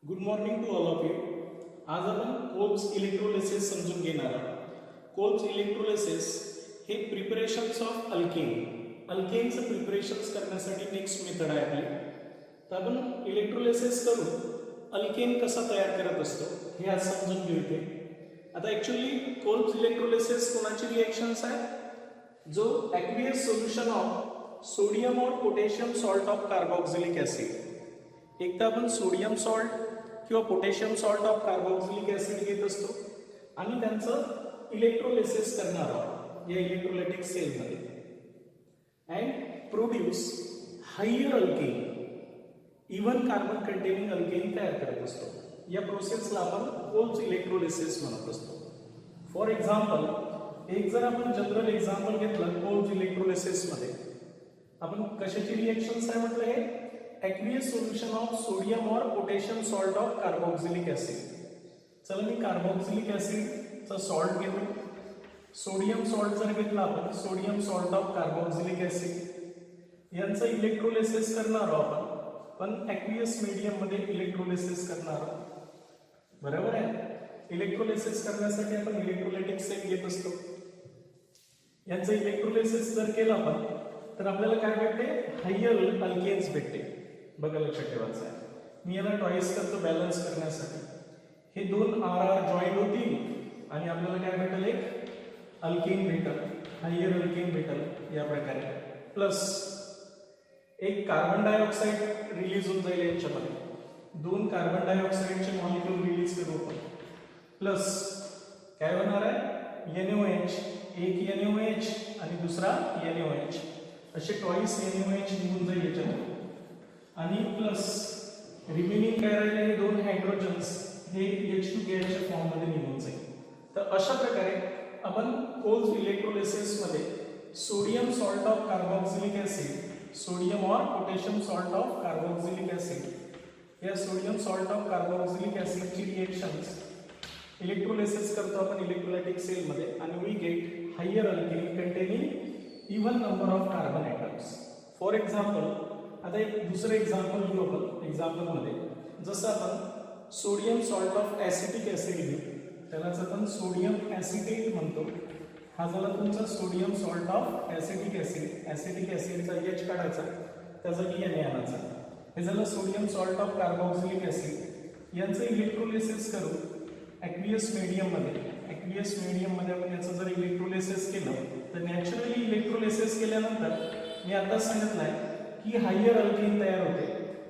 Good morning to all of you. आज आपण Kolbe's electrolysis समजून घेणार आहोत. कोल्ब्स इलेक्ट्रोलिसिस हे प्रिपरेशन्स ऑफ अल्केन. अल्केनचं प्रिपरेशन्स करण्यासाठी नेक्स्ट मेथड आहे आपली. तर आपण इलेक्ट्रोलिसिस करून अल्केन कसा तयार करत असतो हे आज समजून घेऊ इथे. आता ॲक्च्युअली कोल्ब्स इलेक्ट्रोलिसिस कोणाची रिएक्शन्स आहे? जो ॲक्वियस सोल्युशन ऑफ सोडियम और potassium salt of carboxylic acid. एकदा आपण सोडियम सॉल्ट किंवा potassium salt of carboxylic acid घेत असतो आणि त्यांचं इलेक्ट्रोलिसिस करणार आहोत या इलेक्ट्रोलायटिक सेलमध्ये and produce higher alkane, even carbon containing alkane तयार करत असतो. या प्रोसेसला आपण कोल्ब्स इलेक्ट्रोलिसिस म्हणत असतो. फॉर एक्झाम्पल, एक जर आपण जनरल एक्झाम्पल घेतलं कोल्ब्स इलेक्ट्रोलिसिसमध्ये, आपण कशाची रिएक्शन्स आहे म्हटलं हे? ॲक्वियस सोल्युशन ऑफ सोडियम और potassium salt of carboxylic acid. चला मी कार्बोक्सिलिक ॲसिडचा सॉल्ट घेतो. सोडियम सॉल्ट जर घेतला आपण, sodium salt of carboxylic acid, यांचं इलेक्ट्रोलिसिस करणार आहोत आपण, पण ॲक्वियस मीडियममध्ये इलेक्ट्रोलिसिस करणार आहोत. बरोबर आहे. इलेक्ट्रोलिसिस करण्यासाठी आपण इलेक्ट्रोलायटिक सेल घेत असतो. यांचं इलेक्ट्रोलिसिस जर केलं आपण तर आपल्याला काय भेटते? हायर अल्केन्स भेटते. बघा, लक्षात ठेवायचं आहे. मी याला टॉईस करतो बॅलन्स करण्यासाठी. हे दोन आर जॉईन होतील आणि आपल्याला काय भेटेल? एक अल्केन भेटेल, हायर अल्केन भेटेल या प्रकारे. प्लस एक कार्बन डायऑक्साईड रिलीज होऊन जाईल यांच्यामध्ये. दोन कार्बन डायऑक्साईडचे मॉलिक्यूल रिलीज करू आपण. प्लस काय होणार आहे? NaOH, एक NaOH आणि दुसरा NaOH, असे टॉईस NaOH निघून जाईल याच्यामध्ये. आणि प्लस रिमेनिंग काय राहिले? हे दोन हायड्रोजन्स हे H2 फॉर्ममध्ये निघून जाईल. तर अशा प्रकारे आपण कोल्ब्स इलेक्ट्रोलिसिसमध्ये sodium salt of carboxylic acid, sodium और potassium salt of carboxylic acid, या सोडियम सॉल्ट ऑफ कार्बोक्सिलिक ॲसिडची रिएक्शन्स इलेक्ट्रोलिसिस करतो आपण इलेक्ट्रोलायटिक सेलमध्ये आणि we get higher alkane containing even number of carbon atoms. For example, आता एक दुसरं एक्झाम्पल घेऊ आपण. एक्झाम्पलमध्ये जसं आपण sodium salt of acetic acid घेऊ, त्यालाच आपण सोडियम ॲसिटेट म्हणतो. हा झाला तुमचा sodium salt of acetic acid. Acetic ॲसिडचा H काढायचा, त्याचा Na आणायचा. हे झालं sodium salt of carboxylic acid. यांचं इलेक्ट्रोलिसिस करू ॲक्वियस मीडियममध्ये. ॲक्वियस मीडियममध्ये आपण याचं जर इलेक्ट्रोलिसिस केलं तर नॅचरली इलेक्ट्रोलिसिस केल्यानंतर मी आत्ताच सांगितलं आहे की हायर अल्केन तयार होते.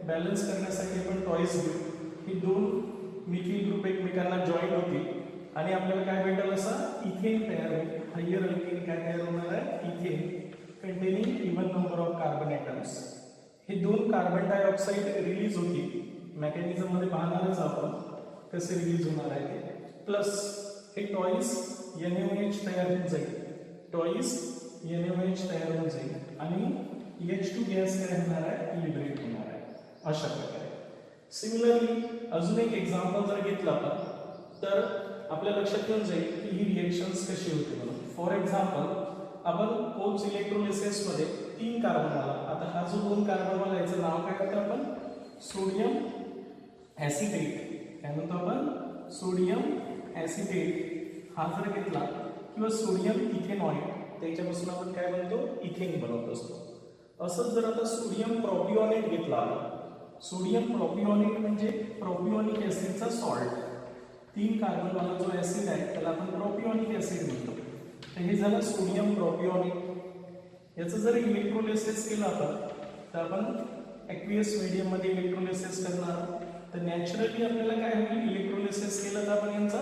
बॅलन्स करण्यासाठी आपण टॉईस घेऊ. ही दोन मिथिल ग्रुप एकमेकांना जॉईन होतील आणि आपल्याला काय भेटेल? असा इथेन तयार होईल. हायर अल्केन काय तयार होणार आहे? Ethane containing even number of carbon atoms. हे दोन कार्बन डायऑक्साईड रिलीज होतील. मेकॅनिझममध्ये पाहणारच आपण कसे रिलीज होणार आहे ते. प्लस हे टॉईस NaOH तयार होऊन जाईल. टॉईस NaOH तयार होऊन जाईल आणि H2 गॅस काय होणार आहे? लिबरेट होणार आहे. अशा प्रकारे सिमिलरली अजून एक एक्झाम्पल जर घेतलं आपण तर आपल्या लक्षात येऊन जाईल की ही रिएक्शन्स कशी होते म्हणून. फॉर एक्झाम्पल, आपण कोल्ब्स इलेक्ट्रोलिसिसमध्ये 3 कार्बनवाला, आता हा जो 2 कार्बनवाला याचं नाव काय करतो आपण? Sodium acetate. काय म्हणतो आपण? सोडियम ॲसिटेट हा जर घेतला किंवा सोडियम इथेनॉइड, त्याच्यापासून आपण काय बनतो? इथेन बनवत असतो. असंच जर आता सोडियम प्रोपिओनेट घेतला, सोडियम प्रोपिओनेट म्हणजे प्रोपिओनिक ॲसिडचा सॉल्ट. 3 कार्बनवाला जो ॲसिड आहे त्याला आपण प्रोपिओनिक ॲसिड म्हणतो. तर हे झालं सोडियम प्रोपिओनेट. याचं जर इलेक्ट्रोलिसिस केलं आपण तर आपण ॲक्वियस मीडियममध्ये इलेक्ट्रोलिसिस करणार. तर नॅचरली आपल्याला काय होईल? इलेक्ट्रोलिसिस केलं तर आपण यांचा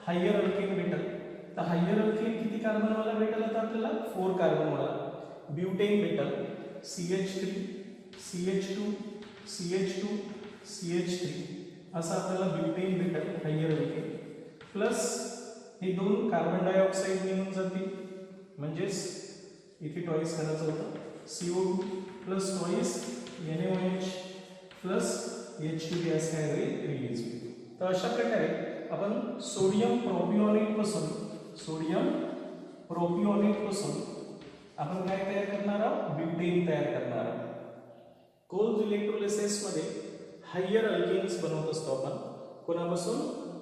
हायर अल्केन भेटेल. तर हायर अल्केन किती कार्बनवाला भेटेल? आता आपल्याला 4 कार्बनवाला. ब्युटेन भेटेल, CH3, CH2, CH2, CH3, असं आपल्याला ब्युटेन भेटेल हायर अल्केन. प्लस हे दोन कार्बन डायऑक्साईड निघून जातील, म्हणजेच इथे टॉईस करायचं होतं. CO2 plus toys NaOH plus H2 gas काय रिलीज होईल. तर अशा प्रकारे आपण सोडियम प्रोपिओनेट पासून आपण काय तयार करणार आहोत? ब्युटेन तयार करणार आहोत. कोल्ब्स इलेक्ट्रोलिसिसमध्ये हायर अल्केन्स बनवत असतो आपण. कोणापासून?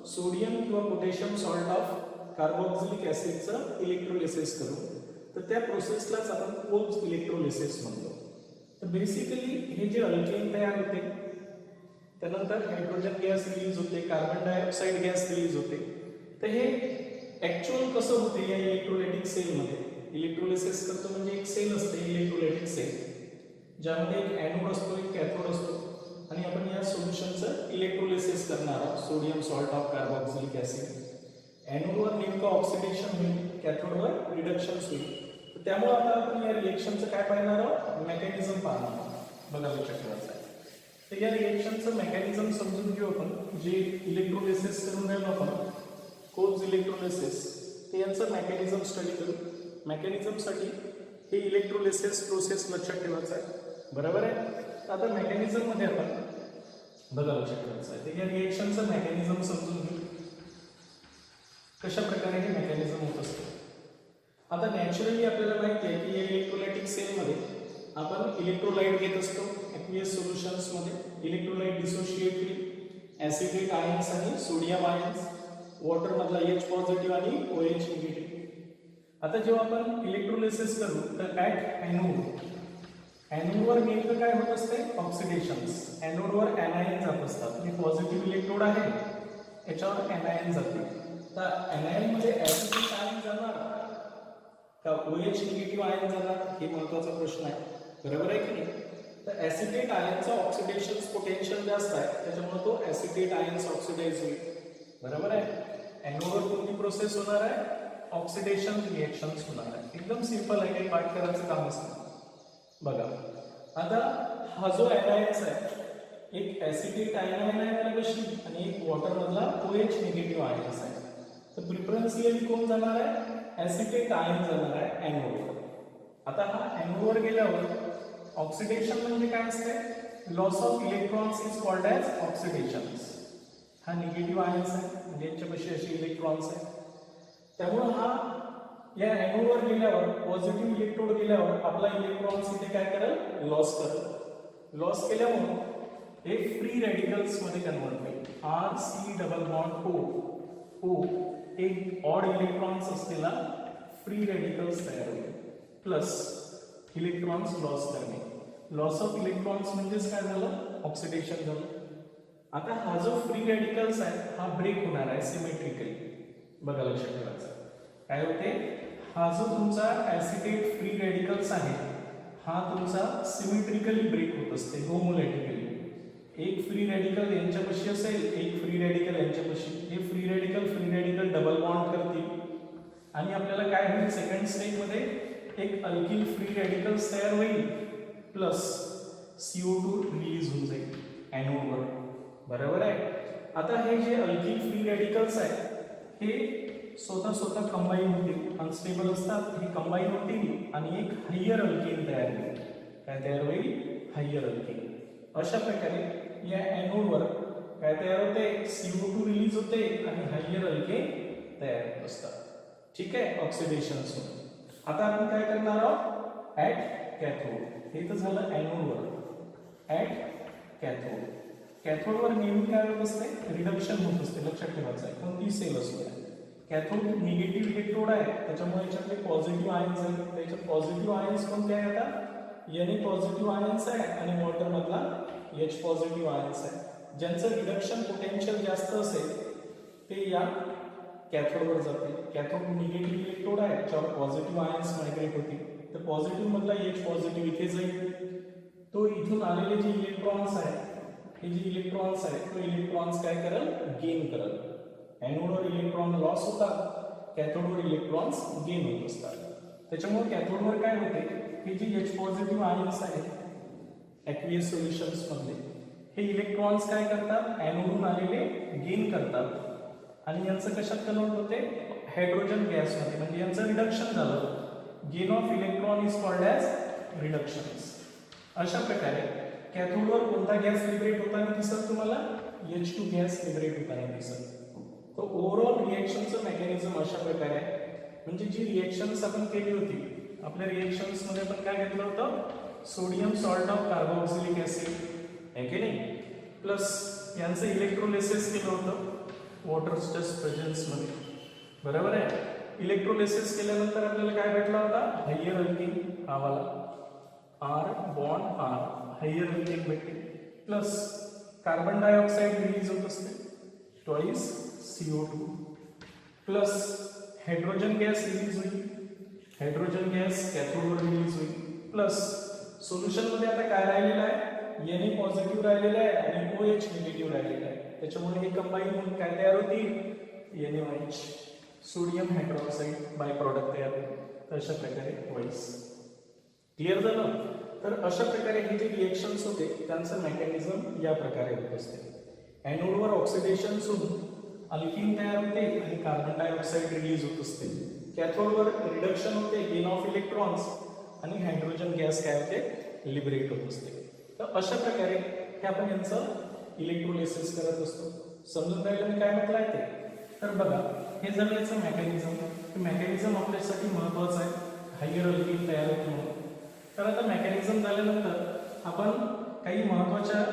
सोडियम किंवा पोटॅशियम सॉल्ट ऑफ कार्बोक्सिलिक ऍसिडचं इलेक्ट्रोलिसिस करू. तर त्या प्रोसेसलाच आपण कोल्ब्स इलेक्ट्रोलिसिस म्हणतो. तर बेसिकली हे जे अल्केन तयार होते त्यानंतर हायड्रोजन गॅस रिलीज होते, कार्बन डायऑक्साइड गॅस रिलीज होते. तर हे ऍक्च्युअल कसं होते या इलेक्ट्रोलायटिक सेलमध्ये? इलेक्ट्रोलिसिस करतो म्हणजे एक सेल असते इलेक्ट्रोलायटिक सेल, ज्यामध्ये एक एनोड असतो एक कॅथोड असतो आणि आपण या सोल्युशनचं इलेक्ट्रोलिसिस करणार आहोत. Sodium salt of carboxylic acid. एनोडवर नेमकं ऑक्सिडेशन होईल, कॅथोडवर रिडक्शन होईल. त्यामुळे आता आपण या रिएक्शनचं काय पाहणार आहोत? मेकॅनिझम पाहणार आहोत. बघा लक्षात ठेवायचं आहे. तर या रिएक्शनचं मेकॅनिझम समजून घेऊ आपण. जे इलेक्ट्रोलिसिस करून राहिलो आपण कोल्ब्स इलेक्ट्रोलिसिस, ते यांचं मेकॅनिझम स्टडी करू. मेकॅनिझमसाठी हे इलेक्ट्रोलिसिस प्रोसेस लक्षात ठेवायचं आहे. बरोबर आहे. आता मेकॅनिझम मध्ये आपण बघा लक्षात ठेवायचं आहे. तर या रिएक्शनचं मेकॅनिझम समजून घेऊ. कशा प्रकारे हे मेकॅनिझम होत असतं. आता नॅचरली आपल्याला माहिती आहे की या इलेक्ट्रोलायटिक सेलमध्ये आपण इलेक्ट्रोलाइट घेत असतो ॲक्वियस सोल्युशन्समध्ये. इलेक्ट्रोलाइट डिसोशिएट होईल ॲसिडेट आयन्स आणि सोडियम आयन्स, वॉटरमधला H पॉझिटिव्ह आणि OH निगेटिव्ह. आता जेव्हा आपण इलेक्ट्रोलिसिस करू तर ॲट एनोडवर नेमकं काय होत असते? ऑक्सिडेशन्स. एनोडवर एनायन जात असतात. हे पॉझिटिव्ह इलेक्ट्रोड आहे, याच्यावर एनायन जाते. तर एनायन मध्ये ॲसिडिक आयन जाणार का OH निगेटिव्ह आयन जाणार? हे महत्त्वाचा प्रश्न आहे. बरोबर आहे की नाही? तर ॲसिटेट आयनचा ऑक्सिडेशन पोटेन्शियल जास्त आहे, त्याच्यामुळे तो ॲसिटेट आयन्स ऑक्सिडाइज होईल. बरोबर आहे. एनोडवर कोणती प्रोसेस होणार आहे? ऑक्सिडेशन रिएक्शन्स होणार आहे. एकदम सिंपल आहे, काही पाठ करायचं काम असतं. बघा आता हा जो एनायन्स आहे, एक ॲसिटेट आयन आहे कशी आणि एक वॉटरमधला OH निगेटिव्ह आयन्स आहे. तर प्रिफरन्शियली कोण जाणार आहे? ॲसिटेट आयन जाणार आहे एनोडवर. आता हा एनोडवर गेल्यावर ऑक्सिडेशन म्हणजे काय असते? Loss of electrons is called as oxidations. हा निगेटिव्ह आयन्स आहे म्हणजे यांच्यापाशी असे इलेक्ट्रॉन्स आहेत. त्यामुळे हा या एनोडवर गेल्यावर पॉझिटिव्ह इलेक्ट्रोड गेल्यावर आपला इलेक्ट्रॉन्स इथे काय करेल? लॉस करेल. लॉस केल्यामुळे हे फ्री रॅडिकल्स मध्ये कन्वर्ट होईल. RC डबल बॉन्ड O एक ऑड इलेक्ट्रॉन्स असलेला फ्री रॅडिकल्स तयार होईल प्लस इलेक्ट्रॉन्स लॉस करणे. लॉस ऑफ इलेक्ट्रॉन्स म्हणजेच काय झालं? ऑक्सिडेशन झालं. आता हा जो फ्री रॅडिकल्स आहे हा ब्रेक होणार आहे सिमेट्रिकली. बघा लक्षात ठेवायचं काय होते? हा जो तुमचा ॲसिटेट फ्री रॅडिकल्स आहे हा तुमचा सिमेट्रिकली ब्रेक होत असते होमोलॅटिकली. एक फ्री रॅडिकल यांच्यापाशी असेल, एक फ्री रॅडिकल यांच्यापाशी. हे फ्री रॅडिकल डबल बॉन्ड करतील आणि आपल्याला काय होईल? सेकंड स्टेज मध्ये एक अल्किल फ्री रॅडिकल्स तयार होईल प्लस CO2 रिलीज होऊन जाईल एनोडवर. बरोबर आहे. आता हे जे अल्किल फ्री रॅडिकल्स आहेत हे स्वतः कंबाईन होतील, अनस्टेबल असतात. हे कंबाईन होतील आणि एक हायर अल्केन तयार होईल. काय तयार होईल? Higher alkane. अशा प्रकारे या एनोडवर काय तयार होते? CO2 रिलीज होते आणि हायर अल्केन तयार होत असतात. ठीक आहे. ऑक्सिडेशन. आता आपण काय करणार आहोत? At cathode. हे तर झालं एनोडवर. At cathode. कॅथोडवर नेहमी काय होत असते? रिडक्शन होत असते. लक्षात ठेवायचं आहे. कोणती सेल असू द्या. कॅथोड निगेटिव्ह इलेक्ट्रोड आहे, त्याच्यामुळे याच्यातले पॉझिटिव्ह आयन्स आहेत. त्याच्यात पॉझिटिव्ह आयन्स कोणते आहेत? आता Na पॉझिटिव्ह आयन्स आहे आणि वॉटरमधला H पॉझिटिव्ह आयन्स आहे. ज्यांचं रिडक्शन पोटेन्शियल जास्त असेल ते या कॅथोडवर जाते. कॅथोड निगेटिव्ह इलेक्ट्रोड आहे, त्याच्यावर पॉझिटिव्ह आयन्स मायग्रेट होतील. तर पॉझिटिव्ह मधला H पॉझिटिव्ह इथे जाईल. तो इथून आलेले जे इलेक्ट्रॉन्स आहेत, हे जे इलेक्ट्रॉन्स आहेत, तो इलेक्ट्रॉन्स काय करेल? गेन करेल. एनोडवर इलेक्ट्रॉन लॉस होतात, कॅथोडवर इलेक्ट्रॉन्स गेन होत असतात. त्याच्यामुळे कॅथोडवर काय होते? हे जे H पॉझिटिव्ह आयन्स आहेत ॲक्वियस सोल्युशन्स मधले, हे इलेक्ट्रॉन्स काय करतात? एनोडहून आलेले गेन करतात आणि यांचं कशात कन्वर्ट होते? हायड्रोजन गॅसमध्ये. म्हणजे यांचं रिडक्शन झालं. Gain of electron is called as reductions. अशा प्रकारे कॅथोडवर कोणता गॅस लिबरेट होताना दिसत तुम्हाला? H2 गॅस लिबरेट होताना दिसत. तो ओव्हरऑल रिएक्शनचं मेकॅनिझम अशा प्रकारे आहे. म्हणजे जी रिएक्शन्स आपण केली होती, आपल्या रिएक्शन्स मध्ये आपण काय घेतलं होतं? Sodium salt of carboxylic acid आहे की नाही? प्लस यांचं इलेक्ट्रोलिसिस केलं होतं वॉटरच्या प्रेझेन्समध्ये, बरोबर आहे. इलेक्ट्रोलिसिस केल्यानंतर आपल्याला काय भेटला होता, हायर अल्केन, हा वाला R bond R, higher alkane भेटते. प्लस कार्बन डायऑक्साइड रिलीज होत असते twice CO2, plus hydrogen gas release होईल, हायड्रोजन गॅस कॅथोडवर रिलीज होईल. प्लस सोल्युशन मध्ये आता काय राहिलेलं आहे, Na पॉझिटिव्ह राहिलेलं आहे आणि OH निगेटिव्ह राहिलेलं आहे. त्याच्यामुळे हे कंबाईन होऊन काय तयार होतील, NaOH, sodium hydroxide bye product तयार होईल. अशा प्रकारे ट्वाइस. क्लिअर झालं. तर अशा प्रकारे हे जे रिएक्शन्स होते त्यांचं मेकॅनिझम या प्रकारे होत असते. एनोडवर ऑक्सिडेशन होऊन अल्कीन तयार होते आणि कार्बन डायऑक्साइड रिलीज होत असते. कॅथोडवर रिडक्शन होते, गेन ऑफ इलेक्ट्रॉन्स, आणि हायड्रोजन गॅस काय होते, लिबरेट होत असते. तर अशा प्रकारे हे आपण यांचं इलेक्ट्रोलिसिस करत असतो. समजून राहिलं मी काय म्हटलं आहे ते. तर बघा, हे झालं याचं मेकॅनिझम. हे मेकॅनिझम आपल्यासाठी महत्वाचं आहे, हायर अल्कीन तयार होते म्हणून. तर आता मेकॅनिझम झाल्यानंतर आपण काही महत्वाच्या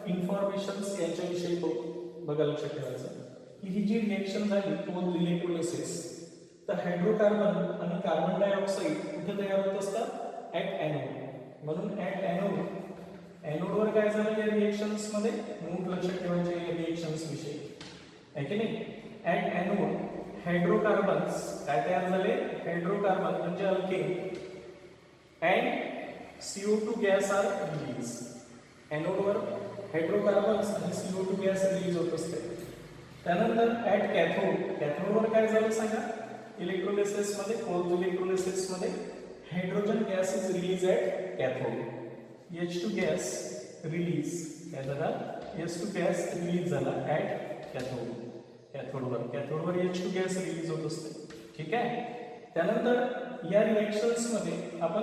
इन्फॉर्मेशन्स यांच्याविषयी बघू. बघा, लक्षात ठेवायचं की ही जी रिएक्शन झाली कोल्ड इलेक्ट्रोलिसिस, तर हायड्रोकार्बन आणि कार्बन डायऑक्साईड कुठे तयार होत असतात, ऍट एनोड. म्हणून ऍट एनोड, एनोडवर काय झालं या रिएक्शन्स मध्ये, नोट लक्षात ठेवायचे या रिएक्शन्स विषयी, आहे की नाही. ऍट एनोड हायड्रोकार्बन्स काय तयार झाले, हायड्रोकार्बन म्हणजे alkane and CO2 gas are release. एनोडवर हायड्रोकार्बन्स आणि CO2 गॅस रिलीज होत असते. त्यानंतर ऍट कॅथोड, कॅथोडवर काय झालं सांगा, इलेक्ट्रोलिसिस मध्ये, कोल्ड इलेक्ट्रोलिसिस मध्ये hydrogen gas is release at cathode. H2 gas release काय झाला, H2 गॅस रिलीज झाला ऍट कॅथोड. कॅथोडवर H2 गॅस रिलीज होत असते. ठीक आहे. त्यानंतर या रिएक्शन्स मध्ये आपण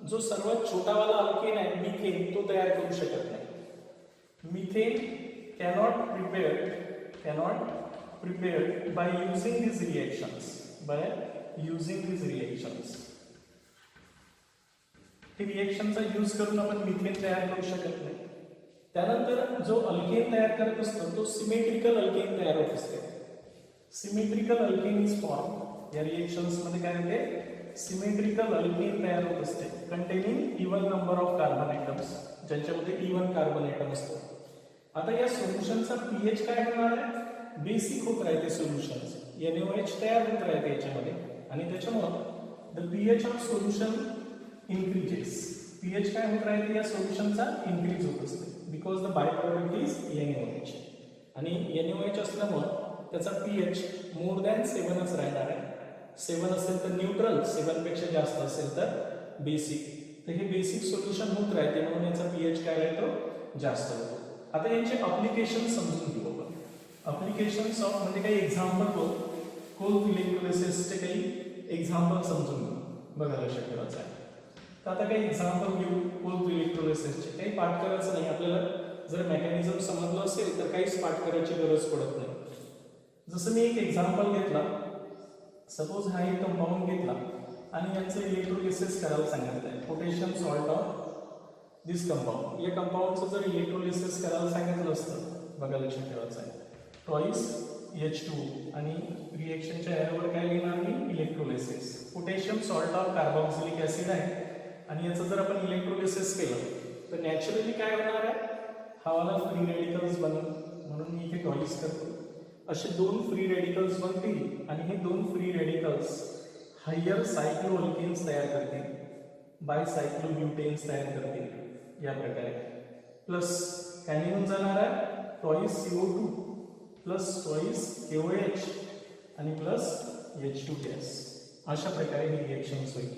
जो सर्वात छोटावाला अल्केन आहे मिथेन, तो तयार करू शकत नाही. Methane cannot prepared by using these reactions, हे रिएक्शनचा यूज करून आपण मिथेन तयार करू शकत नाही. त्यानंतर जो अल्केन तयार करत असतो तो सिमेट्रिकल अल्केन तयार होत असते. Symmetrical alkane is form. या रिएक्शन्स मध्ये काय होते, सिमेट्रिकल अल्केन तयार होत असते containing even number of carbon atoms, ज्यांच्यामध्ये इवन कार्बन ॲटम असतो. आता या सोल्युशनचा पीएच काय होणार आहे, बेसिक होत राहते सोल्युशन्स, NaOH तयार होत राहते याच्यामध्ये, आणि त्याच्यामुळे the pH of solution increases. PH काय होत राहते या सोल्युशनचा, इन्क्रीज होत असते, because the by product is NaOH. आणि NaOH असल्यामुळे त्याचा पीएच मोर दॅन 7च राहणार आहे. 7 असेल तर न्यूट्रल, 7 पेक्षा जास्त असेल तर बेसिक. तर हे बेसिक सोल्युशन होत राहते म्हणून याचा पीएच काय राहतो, जास्त होतो. आता यांचे अप्लिकेशन समजून घेऊ आपण. अप्लिकेशन्स ऑफ म्हणजे काही एक्झाम्पल बघू, कोल्ड इलेक्ट्रोलिसिसचे काही एक्झाम्पल समजून घेऊ. बघा, लक्षात ठेवायचं आहे. तर आता काही एक्झाम्पल घेऊ कोल्ड इलेक्ट्रोलिसिसचे. काही पाठ करायचं नाही आपल्याला, जर मेकॅनिझम समजलं असेल तर काहीच पाठ करायची गरज पडत नाही. जसं मी एक एक्झाम्पल घेतला, सपोज हा एक कंपाऊंड घेतला आणि यांचं इलेक्ट्रोलिसिस करायला सांगितलं आहे, potassium salt of this compound. या कंपाऊंडचं जर इलेक्ट्रोलिसिस करायला सांगितलं असतं, बघा लक्षात ठेवायचं आहे, ट्वाइस H2 आणि रिएक्शनच्या एरोवर काय लिहिणार मी, electrolysis. Potassium salt of carboxylic acid आहे आणि याचं जर आपण इलेक्ट्रोलिसिस केलं तर नॅचरली काय होणार आहे, हा वाला फ्री रेडिकल्स बनल, म्हणून मी इथे ट्वाइस करतो. असे 2 फ्री रेडिकल्स बनतील आणि हे 2 फ्री रेडिकल्स हायर सायक्लोअल्केन्स तयार करतील, बायसायक्लोब्युटेन्स तयार करतील या प्रकारे. प्लस काय निघून जाणार आहे, twice CO2 plus twice KOH आणि प्लस H2 गॅस. अशा प्रकारे ही रिएक्शन्स होईल.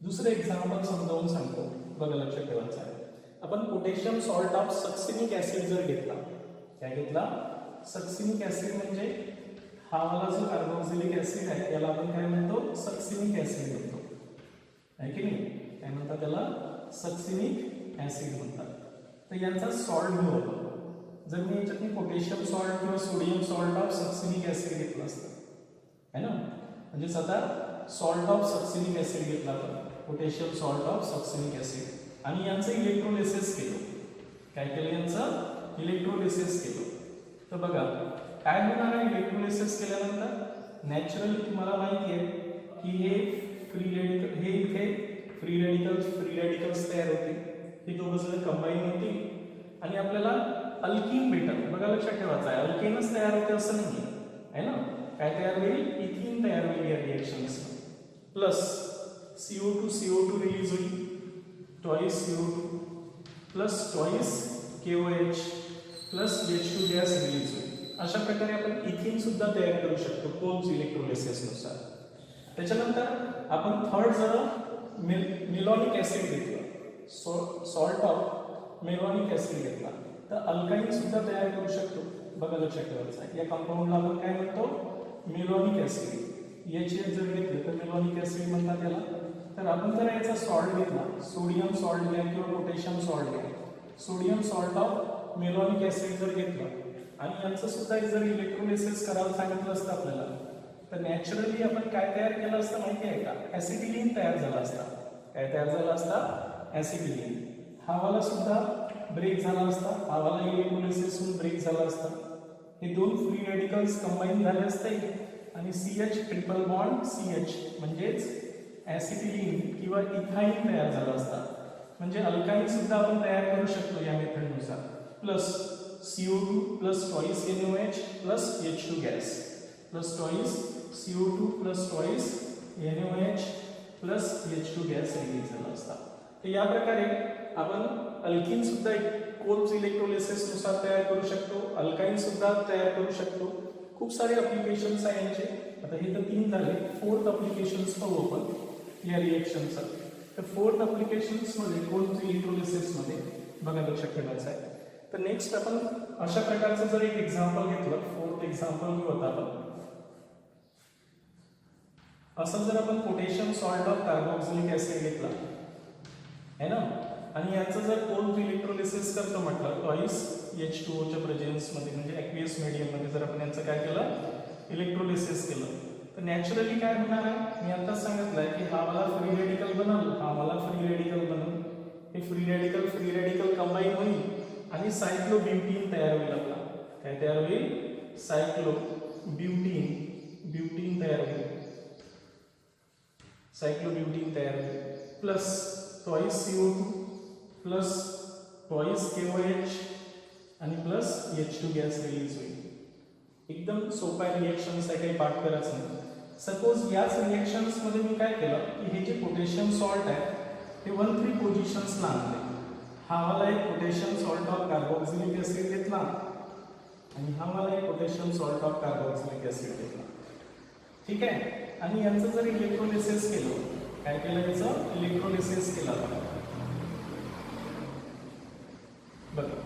दुसरं एक्झाम्पल समजावून सांगतो, बघा लक्षात ठेवायचं आहे. आपण potassium salt of succinic acid जर घेतला, काय घेतला, सक्सिनिक ऍसिड म्हणजे हा वाला जो कार्बोक्सिलिक ऍसिड आहे याला आपण काय म्हणतो, सक्सिनिक ऍसिड म्हणतो, आहे की नाही. काय म्हणतात त्याला, सक्सिनिक ऍसिड म्हणतात. तर यांचा सॉल्ट घेऊ आपण. जर मी याच्यात पोटॅशियम सॉल्ट किंवा sodium salt of succinic acid घेतलं असतं, है ना, म्हणजे आता सॉल्ट ऑफ सक्सिनिक ऍसिड घेतला आपण, potassium salt of succinic acid, आणि यांचं इलेक्ट्रोलिसिस केलं. काय केलं, यांचं इलेक्ट्रोलिसिस केलं तर बघा काय होणार आहे इलेक्ट्रोलिसिस केल्यानंतर नॅचरली तुम्हाला माहिती आहे की हे फ्री रेडिकल हे इथे फ्री रेडिकल्स तयार होतील हे दोघं जण कंबाईन होतील आणि आपल्याला अल्कीन भेटेल. बघा लक्षात ठेवायचं आहे अल्केनच तयार होते असं नाही आहे ना. काय तयार होईल इथिन तयार होईल या रिएक्शन्स प्लस CO2 रिलीज होईल twice CO2 plus twice KOH plus H2 gas release होईल. अशा प्रकारे आपण इथिन सुद्धा तयार करू शकतो कोल्ब्स इलेक्ट्रोलिसिस नुसार. त्याच्यानंतर आपण थर्ड जरा मेलॉनिक ऍसिड घेतला सॉल्ट ऑफ मेलॉनिक ऍसिड घेतला तर अल्काइन सुद्धा तयार करू शकतो. बघा लक्षात ठेवायचं आहे या कंपाऊंडला आपण काय म्हणतो मेलॉनिक ऍसिड. HF जर घेतलं तर मेलॉनिक ऍसिड म्हणतात याला. तर आपण जर याचा सॉल्ट घेतला सोडियम सॉल्ट घ्या किंवा पोटॅशियम सॉल्ट घ्या. सोडियम सॉल्ट ऑफ मेलॉनिक ऍसिड जर घेतला आणि यांचं सुद्धा जर इलेक्ट्रोलिसिस करायला सांगितलं असतं आपल्याला तर नॅचरली आपण काय तयार केलं असतं माहिती आहे का ऍसिटिलीन तयार झाला असता. काय तयार झाला असता ऍसिटिलीन. हा वाला सुद्धा ब्रेक झाला असता. हा वाला इलेक्ट्रोलिसिस होऊन ब्रेक झाला असता. हे दोन फ्री रेडिकल्स कंबाईन झाले असते आणि CH ट्रिपल बॉन्ड CH म्हणजेच ऍसिटिलीन किंवा इथाईन तयार झाला असता. म्हणजे अल्काइन सुद्धा आपण तयार करू शकतो या मेथडनुसार. Plus CO2 plus twice NaOH plus H2 gas plus twice CO2 plus twice NaOH plus H2 gas release झाला असता. तर या प्रकारे आपण अल्किन सुद्धा कोल्ब्स इलेक्ट्रोलिसिस नुसार तयार करू शकतो. अल्काइन सुद्धा तयार करू शकतो. खूप सारे अप्लिकेशन्स आहे यांचे. आता हे तर 3 झाले. फोर्थ अप्लिकेशन्स पाहू आपण या रिएक्शनचा. तर फोर्थ अप्लिकेशन्स मध्ये कोल्ब्स इलेक्ट्रोलिसिस मध्ये बघा लक्षात ठेवायचं आहे. तर नेक्स्ट आपण अशा प्रकारचं जर एक एक्झाम्पल घेतलं फोर्थ एक्झाम्पल घेऊ आता आपण. असं जर आपण potassium salt of carboxylic acid घेतला है ना आणि याचं जर कोल्ब्स इलेक्ट्रोलिसिस करतो म्हटलं ट्वाइस H2O च्या प्रेझेन्स मध्ये म्हणजे ॲक्वियस मीडियम मध्ये जर आपण यांचं काय केलं इलेक्ट्रोलिसिस केलं तर नॅचरली काय होणार आहे मी आताच सांगितलंय की हा वाला फ्री रेडिकल बनल हा वाला फ्री रेडिकल बनल. हे फ्री रेडिकल कंबाईन होईल आणि सायक्लोब्युटीन तयार होईल. आपला काय तयार होईल सायक्लोब्युटीन तयार होईल. सायक्लोब्युटीन तयार होईल plus twice CO2 plus twice KOH आणि प्लस H2 गॅस रिलीज होईल. एकदम सोपा रिएक्शन्स आहे काही पाठ करायचं नाही. सपोज याच रिएक्शन्स मध्ये मी काय केलं की हे जे पोटॅशियम सॉल्ट आहे ते 1-3 पोझिशन्सला आणले. हा वाला एक potassium salt of carboxylic acid घेतला आणि हा वाला एक potassium salt of carboxylic acid घेतला. ठीक आहे आणि यांचं जर इलेक्ट्रोलिसिस केलं काय केलं याचं इलेक्ट्रोलिसिस केलं. बघा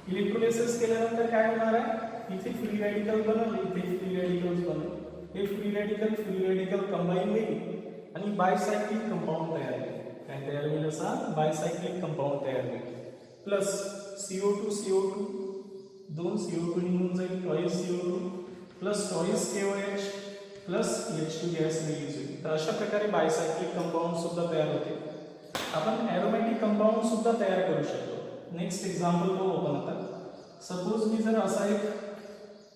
इलेक्ट्रोलिसिस केल्यानंतर काय होणार आहे इथे फ्री रेडिकल बनल इथे फ्री रेडिकल्स बनल. हे फ्री रेडिकल कंबाईन होईल आणि बायसायक्लिक कंपाऊंड तयार होईल. काय तयार होईल असा बायसायक्लिक कंपाऊंड तयार होईल. प्लस CO2 दोन CO2 निघून जाईल twice CO2 plus twice KOH plus H2 gas release होईल. तर अशा प्रकारे बायसायक्लिक कंपाऊंड सुद्धा तयार होते. आपण एरोमॅटिक कंपाऊंड सुद्धा तयार करू शकतो. नेक्स्ट एक्झाम्पल पाहू आपण आता. सपोज मी जर असा एक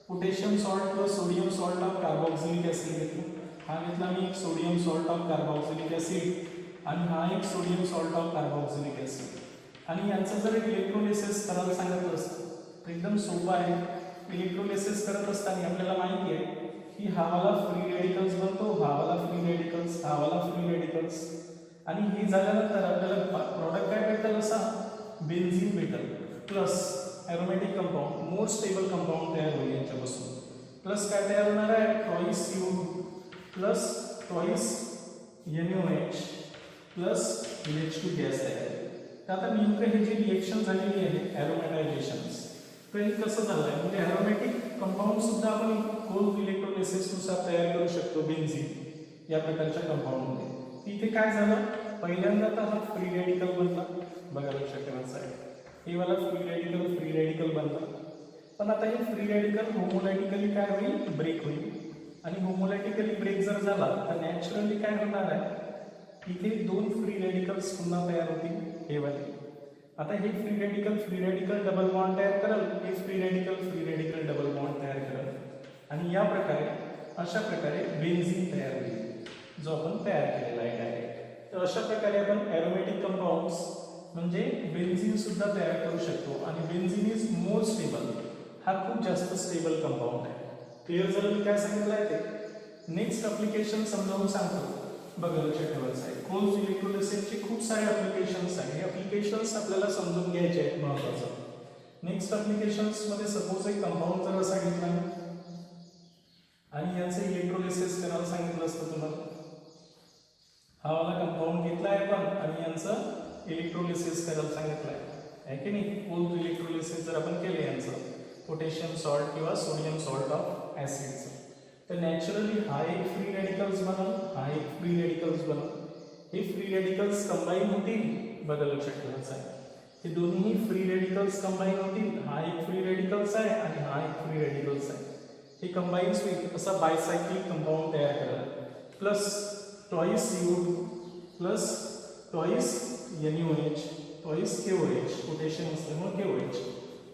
पोटॅशियम सॉल्ट किंवा sodium salt of carboxylic acid घेतला. हा घेतला मी एक sodium salt of carboxylic acid आणि हा एक sodium salt of carboxylic acid आणि यांचं जर इलेक्ट्रोलिसिस करायला सांगितलं असतं तर एकदम सोपं आहे. इलेक्ट्रोलिसिस करत असताना आपल्याला माहिती आहे की हा वाला फ्री रेडिकल्स बनतो हा वाला फ्री रेडिकल्स हा वाला फ्री रेडिकल्स आणि हे झाल्यानंतर आपल्याला प्रॉडक्ट काय भेटेल असा बेन्झीन भेटेल plus aromatic compound more stable compound तयार होईल याच्यापासून. प्लस काय तयार होणार आहे twice CO2 plus twice NaOH plus H2 gas तयार होईल. तर आता नेमकं हे जी रिएक्शन झालेली आहे एरोमॅटायझेशन्स तर हे कसं झालं आहे म्हणजे एरोमॅटिक कंपाऊंड सुद्धा आपण कोल्ब्स इलेक्ट्रोलिसिस नुसार तयार करू शकतो बेन्झीन या प्रकारच्या कंपाऊंडमध्ये. इथे काय झालं पहिल्यांदा तर हा फ्री रेडिकल बनला. बघा लक्षात ठेवायचं आहे हे वाला फ्री रेडिकल बनला. पण आता हे फ्री रेडिकल होमोलायटिकली काय होईल ब्रेक होईल आणि होमोलायटिकली ब्रेक जर झाला तर नॅचरली काय होणार आहे इथे 2 फ्री रेडिकल्स पुन्हा तयार होतील हे वाले आता हे फ्री रॅडिकल डबल बॉन्ड तयार करेल, हे फ्री रॅडिकल डबल बॉन्ड तयार करेल आणि या प्रकारे अशा प्रकारे बेन्झीन तयार होईल, जो आपण तयार केलेला आहे डायरेक्ट. तर अशा प्रकारे आपण एरोमॅटिक कंपाऊंड्स म्हणजे बेन्झीन सुद्धा तयार करू शकतो आणि बेन्झीन इज मोर स्टेबल, हा खूप जास्त स्टेबल कंपाऊंड आहे. क्लिअर झालं मी काय सांगितलं आहे ते. नेक्स्ट ॲप्लिकेशन समजावून सांगतो, बघा लक्षात ठेवायचं आहे. कोल्स इलेक्ट्रोलिसिसचे खूप सारे ॲप्लिकेशन्स आहेत. हे ॲप्लिकेशन्स आपल्याला समजून घ्यायचे आहेत महत्त्वाचं. नेक्स्ट ॲप्लिकेशन्स मध्ये सपोज एक कंपाऊंड जर असा घेतला आणि याचं इलेक्ट्रोलिसिस करायला सांगितलं असतं तुम्हाला, हा वाला कंपाऊंड घेतला आहे आपण आणि यांचं इलेक्ट्रोलिसिस करायला सांगितलं आहे की नाही. कोल्स इलेक्ट्रोलिसिस जर आपण केले यांचं पोटॅशियम सॉल्ट किंवा सोडियम सॉल्ट ऑफ ॲसिडचं, तर नॅचरली हा एक फ्री रॅडिकल्स बनल, हा एक फ्री रॅडिकल्स बनल. हे फ्री रॅडिकल्स कंबाईन होतील, बघा लक्षात ठेवायचं आहे. हे दोन्ही फ्री रॅडिकल्स कंबाईन होतील. हा एक फ्री रॅडिकल्स आहे आणि हा एक फ्री रॅडिकल्स आहे. हे कंबाईन्स होईल असा बायसायक्लिक कंपाऊंड तयार करा. Plus twice CO2 plus twice NaOH twice KOH, potassium असल्यामुळे KOH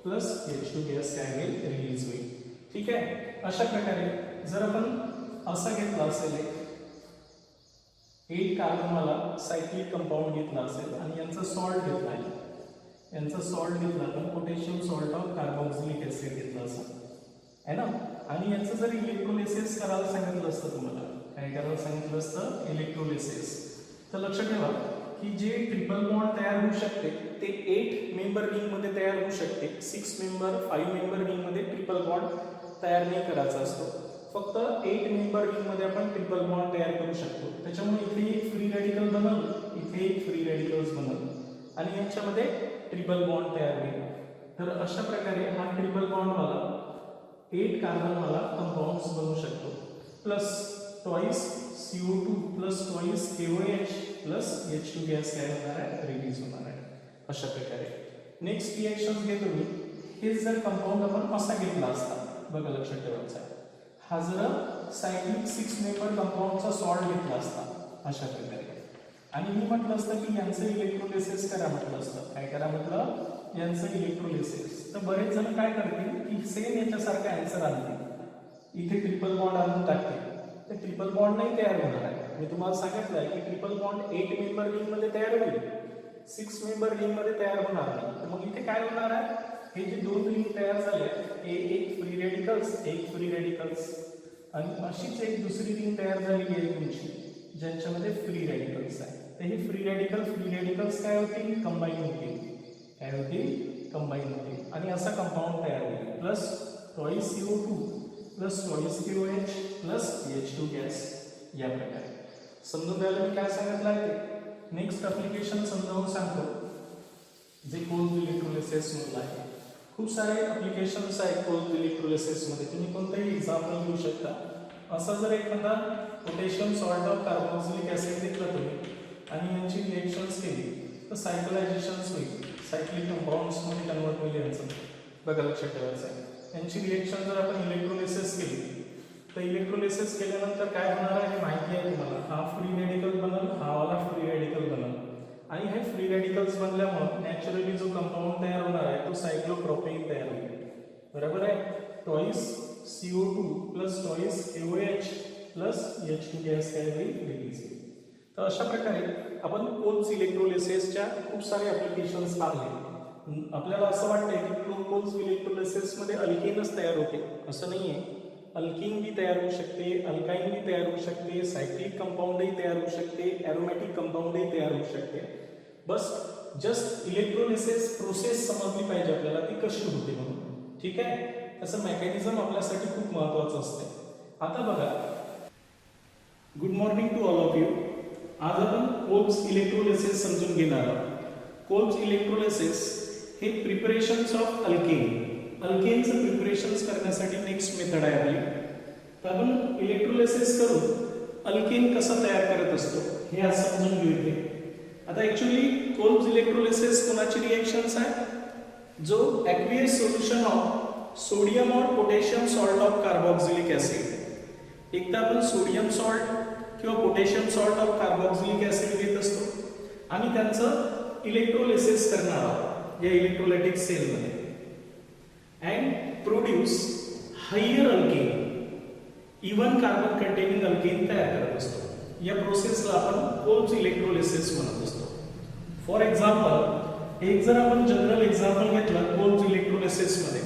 प्लस H2 गॅस काय होईल, रिलीज होईल. ठीक आहे. अशा प्रकारे जर आपण असा घेतला असेल एक कार्बनवाला सायक्लिक कंपाऊंड घेतला असेल आणि यांचा सॉल्ट घेतला आहे, यांचा सॉल्ट घेतला आपण potassium salt of carboxylic acid घेतला असं आहे ना, आणि यांचं जर इलेक्ट्रोलिसिस करायला सांगितलं असतं, तुम्हाला काय करायला सांगितलं असतं, इलेक्ट्रोलिसिस, तर लक्षात ठेवा की जे ट्रिपल बॉन्ड तयार होऊ शकते ते 8 मेंबर रिंग मध्ये तयार होऊ शकते. 6 मेंबर 5 मेंबर रिंग मध्ये ट्रिपल बॉन्ड तयार नाही करायचा असतो. फक्त 8 मेंबर रिंग मध्ये आपण ट्रिपल बॉन्ड तयार करू शकतो. त्याच्यामुळे इथे एक फ्री रॅडिकल बनल, इथे एक फ्री रॅडिकल्स बनल आणि यांच्यामध्ये ट्रिपल बॉन्ड तयार होईल. तर अशा प्रकारे हा ट्रिपल बॉन्ड वाला 8 कार्बन वाला कंपाऊंड्स बनवू शकतो. Plus twice CO2 plus twice KOH plus H2 gas काय होणार आहे, रिलीज होणार आहे. अशा प्रकारे नेक्स्ट रिएक्शन घेतो मी. हे जर कंपाऊंड आपण असा घेतला असता, बघा लक्षात ठेवायचं आहे, हा जर सायक्लिक 6 मेंबर कंपाऊंडचा सॉल्ट घेतला असता अशा प्रकारे आणि मी म्हटलं असतं की यांचं इलेक्ट्रोलिसिस करा, म्हटलं असतं काय करा, म्हटलं यांचं इलेक्ट्रोलिसिस. तर बरेच जण काय करतील की सेम याच्यासारखा आन्सर आणतील, इथे ट्रिपल बॉन्ड आणून टाकतील. तर ट्रिपल बॉन्ड नाही तयार होणार आहे. मी तुम्हाला सांगितलं आहे की ट्रिपल बॉन्ड 8 मेंबर रिंग मध्ये तयार होईल, 6 मेंबर रिंग मध्ये तयार होणार नाही. तर मग इथे काय होणार आहे, हे जे दोन रिंग तयार झाले हे एक फ्री रॅडिकल्स एक फ्री रॅडिकल्स आणि अशीच एक दुसरी रिंग तयार झालेली आहे तुमची ज्यांच्यामध्ये फ्री रॅडिकल्स आहे. तर हे फ्री रॅडिकल्स काय होतील, कंबाईन होतील. काय होतील, कंबाईन होतील आणि असा कंपाऊंड तयार होईल. Plus twice CO2 plus twice KOH plus H2 gas. या प्रकारे समजून घ्यायला मी काय सांगितलं आहे ते. नेक्स्ट ॲप्लिकेशन समजावून सांगतो जे कोल्ड इलेक्ट्रोलिसिस मधलं आहे. खूप सारे ॲप्लिकेशन्स आहेत कोल्ड इलेक्ट्रोलिसिस मध्ये, तुम्ही कोणताही एक्झाम्पल घेऊ शकता. असा जर एखादा potassium salt of carboxylic acid घेतला तुम्ही आणि यांची रिएक्शन्स केली तर सायक्लायझेशन्स होईल, सायक्लिक कंपाऊंड्स मध्ये कन्वर्ट होईल यांचं. बघा लक्षात ठेवायचं आहे. यांची रिएक्शन जर आपण इलेक्ट्रोलिसिस केली तर इलेक्ट्रोलिसिस केल्यानंतर काय होणार आहे हे माहिती आहे तुम्हाला. हा फ्री रॅडिकल बनल, हा वाला फ्री रॅडिकल बनल आणि हे फ्री रॅडिकल्स बनल्यामुळे नॅचरली जो कंपाऊंड तयार होणार आहे तो सायक्लोप्रोपेन तयार होईल. बरोबर आहे. Twice CO2 plus twice KOH plus H2 gas काय होईल, रिलीज होईल. तर अशा प्रकारे आपण कोल्स इलेक्ट्रोलिसिसच्या खूप सारे ॲप्लिकेशन्स पाहिले. आपल्याला असं वाटतंय की कोल्स इलेक्ट्रोलिसिस मध्ये अल्केनच तयार होते, असं नाही आहे. अल्कीन भी तयार होऊ शकते, अल्काइन भी तयार होऊ शकते, सायक्लिक कंपाऊंडही तयार होऊ शकते, एरोमॅटिक कंपाऊंडही तयार होऊ शकते. बस जस्ट इलेक्ट्रोलिसिस प्रोसेस समजली पाहिजे आपल्याला, ती कशी होते म्हणून. ठीक आहे. त्याचं मेकॅनिझम आपल्यासाठी खूप महत्त्वाचं असते. आता बघा, good morning to all of you. आज आपण कोल्स इलेक्ट्रोलिसिस समजून घेणार आहोत. कोल्स इलेक्ट्रोलिसिस हे प्रिपरेशन्स ऑफ अल्केन, अल्केनचं प्रिपरेशन्स करण्यासाठी नेक्स्ट मेथड आहे आपली. तर आपण इलेक्ट्रोलिसिस करून अल्केन कसं तयार करत असतो हे आज समजून घेऊ इथे. आता ऍक्च्युअली कोल्स इलेक्ट्रोलिसिस कोणाची रिएक्शन्स आहे, जो ॲक्वियस सोल्युशन ऑफ सोडियम और potassium salt of carboxylic acid. एकदा आपण सोडियम सॉल्ट किंवा potassium salt of carboxylic acid घेत असतो आणि त्यांचं इलेक्ट्रोलिसिस करणार आहोत. या इलेक्ट्रोलायटिक सेलमध्ये and produce higher alkane, even carbon containing alkane तयार करत असतो. या प्रोसेसला आपण कोल्ब्स इलेक्ट्रोलिसिस म्हणत असतो. फॉर एक्झाम्पल, एक जर आपण जनरल एक्झाम्पल घेतलं कोल्ब्स इलेक्ट्रोलिसिस मध्ये,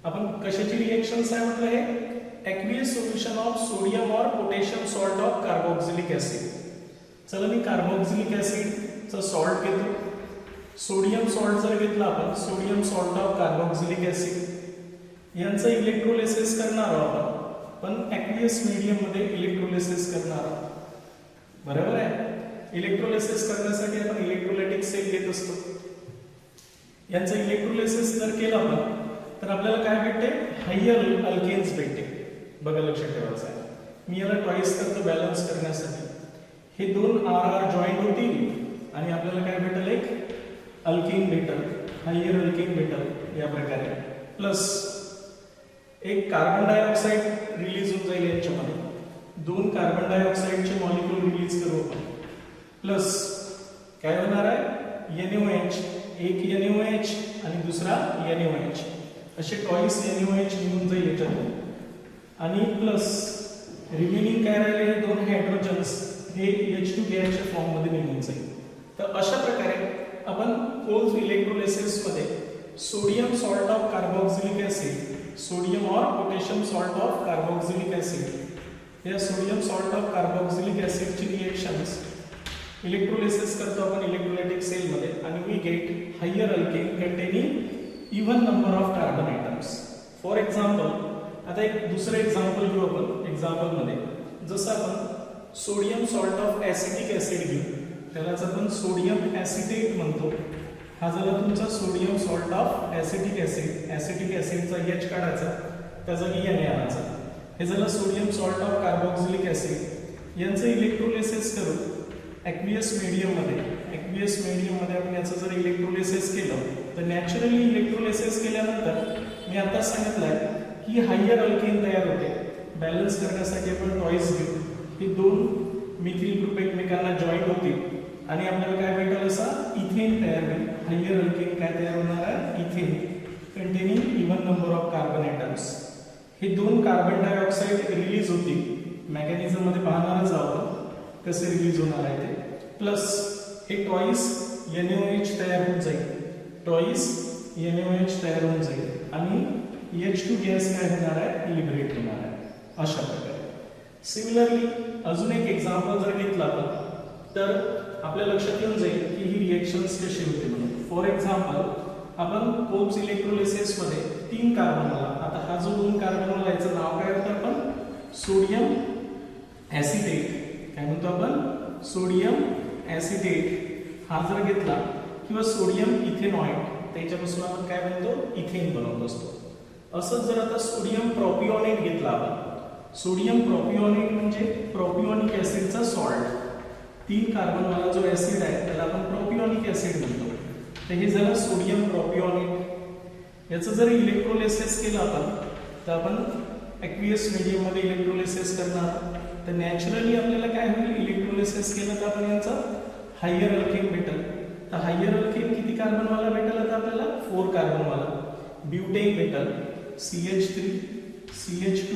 आपण कशाची रिएक्शन्स आहे म्हटलं हे aqueous solution of sodium or potassium salt of carboxylic acid. चला मी कार्बोक्सिलिक ऍसिड चा सॉल्ट घेतो. सोडियम सॉल्ट जर घेतला आपण, sodium salt of carboxylic acid यांचं इलेक्ट्रोलिसिस करणार आहोत आपण, पण aqueous मीडियम मध्ये इलेक्ट्रोलिसिस करणार आहोत. बरोबर आहे. इलेक्ट्रोलिसिस करण्यासाठी आपण इलेक्ट्रोलायटिक सेल घेत असतो. यांचं इलेक्ट्रोलिसिस जर केलं आपण तर आपल्याला काय भेटते, हायर अल्केन्स भेटते. बघा लक्षात ठेवायचं आहे. मी याला ट्वाइस करतो बॅलन्स करण्यासाठी. हे दोन आर जॉईंट होतील आणि आपल्याला काय भेटेल, एक अल्केन भेटेल, हायर अल्केन भेटेल या प्रकारे. प्लस एक कार्बन डायऑक्साइड रिलीज होऊन जाईल यांच्यामध्ये. दोन कार्बन डायऑक्साइडचे मॉलिक्यूल रिलीज करू आपण. प्लस काय होणार आहे, NaOH, एक NaOH आणि दुसरा NaOH, असे टॉईस NaOH निघून जाईल याच्यातून. आणि प्लस रिमेनिंग काय राहिले, हे दोन हायड्रोजन्स हे H2 गॅसच्या फॉर्म मध्ये निघून जाईल. तर अशा प्रकारे आपण कोल्ब्स इलेक्ट्रोलिसिस मध्ये sodium salt of carboxylic acid, sodium और potassium salt of carboxylic acid, या सोडियम सॉल्ट ऑफ कार्बोक्सिलिक ऍसिडची रिएक्शन्स इलेक्ट्रोलिसिस करतो आपण इलेक्ट्रोलायटिक सेल मध्ये आणि we get higher alkane containing even number of carbon atoms. For example, आता एक दुसरं एक्झाम्पल घेऊ आपण. एक्झाम्पल मध्ये जसं आपण sodium salt of acetic acid घेऊ, त्यालाच आपण सोडियम ऍसिटेट म्हणतो. हा झाला तुमचा sodium salt of acetic acid. Acetic ऍसिडचा H काढायचा, त्या जागी Na आणायचा. हे झालं sodium salt of carboxylic acid. यांचं इलेक्ट्रोलिसिस करून aqueous मीडियम मध्ये आपण याचं जर इलेक्ट्रोलिसिस केलं तर नॅचरली इलेक्ट्रोलिसिस केल्यानंतर मी आता सांगितलंय की हायर अल्केन तयार होते. बॅलन्स करण्यासाठी आपण टॉईस घेऊ. हे दोन मिथिल ग्रुप एकमेकांना जॉईंट होतील आणि आपल्याला काय भेटेल, असा इथेन तयार होईल. हायर अल्केन काय तयार होणार आहे, ethane containing even number of carbon items. हे दोन कार्बन डायऑक्साइड रिलीज होतील. मेकॅनिझम मध्ये पाहणारच आहोत कसे रिलीज होणार आहे ते. प्लस हे टॉईस NaOH तयार होऊन जाईल. टॉईस NaOH तयार होऊन जाईल आणि H2 गॅस काय होणार आहे, लिबरेट होणार आहे. अशा प्रकारे सिमिलरली अजून एक एक्झाम्पल जर घेतला आपण तर आपल्या लक्षात येऊन जाईल की ही रिएक्शन्स कशी होते म्हणून. फॉर एक्झाम्पल, आपण कोल्ब्स इलेक्ट्रोलिसिस मध्ये 3 कार्बन आला. आता हा जो 2 कार्बन आला याचं नाव काय होतं आपण, सोडियम ऍसिटेट. काय म्हणतो आपण, सोडियम ऍसिटेट. हा जर घेतला किंवा सोडियम इथेनॉइड, त्याच्यापासून आपण काय म्हणतो, इथेन बनवत असतो. असंच जर आता सोडियम प्रोपिओनेट घेतला आपण, सोडियम प्रोपिओनेट म्हणजे प्रोपिओनिक ऍसिडचा सॉल्ट. 3 कार्बन वाला जो ऍसिड आहे त्याला आपण प्रोपिओनिक ऍसिड म्हणतो. तर हे झालं सोडियम प्रोपिओनेट. याचं जर इलेक्ट्रोलिसिस केलं आपण तर आपण aqueous मीडियम मध्ये इलेक्ट्रोलिसिस करणार. तर नॅचरली आपल्याला काय होईल, इलेक्ट्रोलिसिस केलं तर आपण यांचा हायर अल्केन भेटेल. तर हायर अल्केन किती कार्बन वाला भेटेल, आता आपल्याला 4 कार्बन वाला. ब्युटेन भेटेल, CH3 CH2